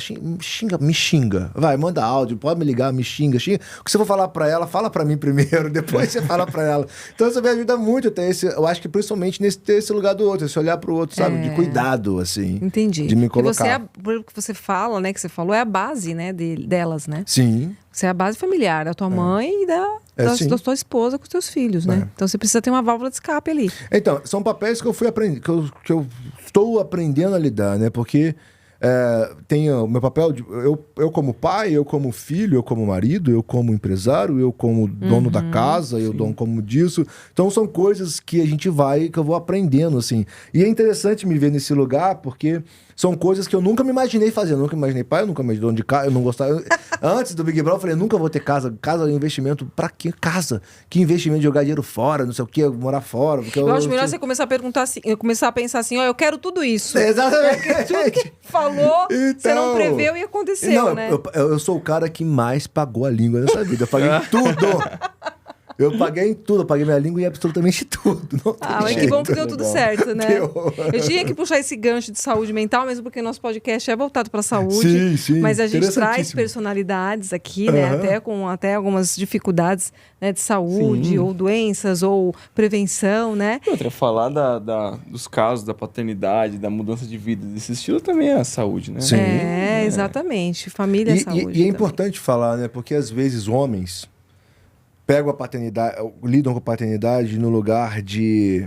Me xinga. Vai, manda áudio, pode me ligar, me xinga. O que você for falar pra ela, fala pra mim primeiro, depois você fala pra ela. Então isso me ajuda muito a ter eu acho que principalmente ter esse lugar do outro, esse olhar pro outro, sabe? De cuidado, assim. Entendi. De me colocar. O que você fala, né, que você falou, é a base, né, delas, né? Sim. Você é a base familiar da tua mãe e da tua esposa com os teus filhos, né? Então você precisa ter uma válvula de escape ali. Então, são papéis que eu fui aprendendo, que eu estou aprendendo a lidar, né? Porque tem o meu papel, eu como pai, eu como filho, eu como marido, eu como empresário, eu como dono da casa, eu como disso. Então são coisas que que eu vou aprendendo, assim. E é interessante me ver nesse lugar, porque são coisas que eu nunca me imaginei fazer. Eu nunca imaginei pai, eu nunca imaginei dono de casa, eu não gostava. Antes do Big Brother, eu falei, nunca vou ter casa. Casa é investimento. Pra quê? Casa? Que investimento de jogar dinheiro fora, não sei o quê, morar fora. Porque eu acho melhor você começar a perguntar assim, começar a pensar assim, eu quero tudo isso. Exatamente. Tudo que falou, você não preveu e aconteceu, né? Eu sou o cara que mais pagou a língua nessa vida. Eu paguei tudo. Eu paguei em tudo, eu paguei minha língua em absolutamente tudo. Mas que bom que deu tudo certo, né? Eu tinha que puxar esse gancho de saúde mental, mesmo porque nosso podcast é voltado para a saúde. Sim. Mas a gente traz personalidades aqui, né? Até algumas dificuldades, né, de saúde, ou doenças, ou prevenção, né? Outra, falar dos casos da paternidade, da mudança de vida desse estilo também é a saúde, né? Sim. Exatamente. Família é saúde. E é importante falar, né? Porque às vezes homens pegam a paternidade, lidam com a paternidade no lugar de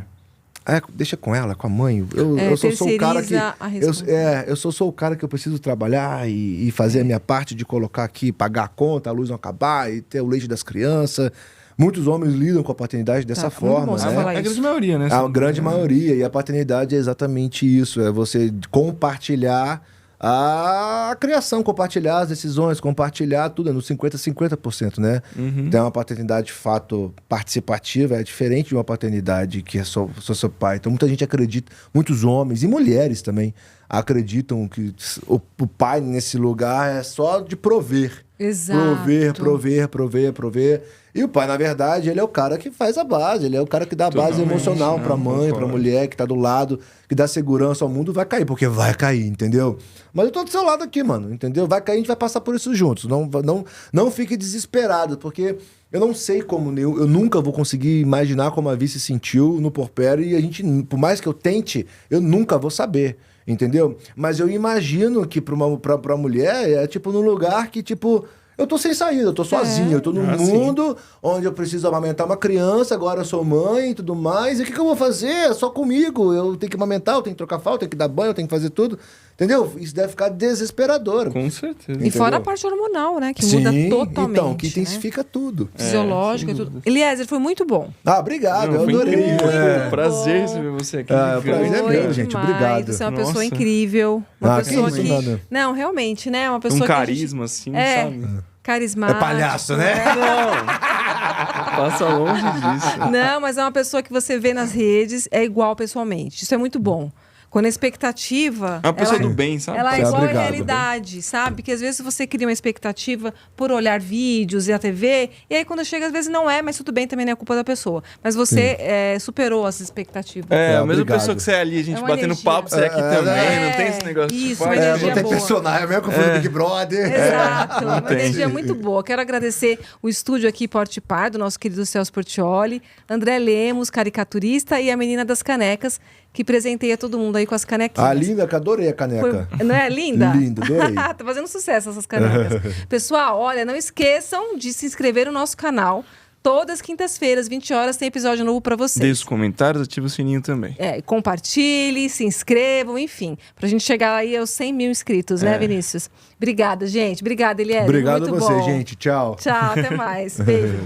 deixa com ela, com a mãe. Eu sou o cara que eu sou o cara que eu preciso trabalhar e fazer a minha parte de colocar aqui, pagar a conta, a luz não acabar e ter o leite das crianças. Muitos homens lidam com a paternidade dessa forma, né? A grande maioria, né? A grande maioria. E a paternidade é exatamente isso. É você compartilhar a criação, compartilhar as decisões, compartilhar tudo, é no 50-50%, né? Então, uma paternidade de fato participativa é diferente de uma paternidade que é só seu pai. Então, muita gente acredita, muitos homens e mulheres também acreditam que o pai nesse lugar é só de prover. Exato. Prover. E o pai, na verdade, ele é o cara que faz a base, ele é o cara que dá a base emocional pra mãe, pra mulher, que tá do lado, que dá segurança ao mundo, vai cair, porque vai cair, entendeu? Mas eu tô do seu lado aqui, mano, entendeu? Vai cair, a gente vai passar por isso juntos. Não fique desesperado, porque eu não sei como, eu nunca vou conseguir imaginar como a Vi se sentiu no porpério, e a gente, por mais que eu tente, eu nunca vou saber. Entendeu? Mas eu imagino que pra mulher é tipo num lugar que, tipo, eu tô sem saída, eu tô sozinho, eu tô num mundo onde eu preciso amamentar uma criança, agora eu sou mãe e tudo mais, e o que eu vou fazer? É só comigo, eu tenho que amamentar, eu tenho que trocar fralda, eu tenho que dar banho, eu tenho que fazer tudo. Entendeu? Isso deve ficar desesperador. Com certeza. E fora a parte hormonal, né? Que muda totalmente. Então, que intensifica tudo. Fisiológico e tudo. Eliezer, foi muito bom. Obrigado, eu adorei. Incrível. Prazer receber você aqui. O prazer é meu, gente. Obrigado. Você é uma pessoa incrível. Uma pessoa que... Não, realmente, né? Uma pessoa carisma, assim, sabe? Carismático. É palhaço, né? Não. Passa longe disso. Não, mas é uma pessoa que você vê nas redes, é igual pessoalmente. Isso é muito bom. Quando a expectativa... É uma pessoa do bem, sabe? Ela é igual Obrigado. à realidade, sabe? Que às vezes você cria uma expectativa por olhar vídeos e a TV, e aí quando chega, às vezes não é, mas tudo bem, também não é culpa da pessoa. Mas você superou as expectativas. É, a mesma obrigado. pessoa que você é ali, a gente É uma batendo energia. papo, você é aqui também, não tem esse negócio Isso, tipo, uma ah, energia não tem boa. personagem, é mesmo que eu fui no Big Brother. Exato, uma tem. energia muito boa. Quero agradecer o estúdio aqui Porte Par, do nosso querido Celso Portioli, André Lemos, caricaturista, e a menina das canecas, que presenteia todo mundo aí com as canequinhas. Ah, linda, que adorei a caneca. Não é linda? Linda, adorei. Tá fazendo sucesso essas canecas. Pessoal, olha, não esqueçam de se inscrever no nosso canal. Todas quintas-feiras, 20 horas, tem episódio novo pra vocês. Deixe os comentários, ativa o sininho também. Compartilhe, se inscrevam, enfim. Pra gente chegar aí aos 100 mil inscritos, né, Vinícius? Obrigada, gente. Obrigada, Eliel. Obrigado Muito a você, bom. gente. Tchau. Tchau, até mais. Beijo.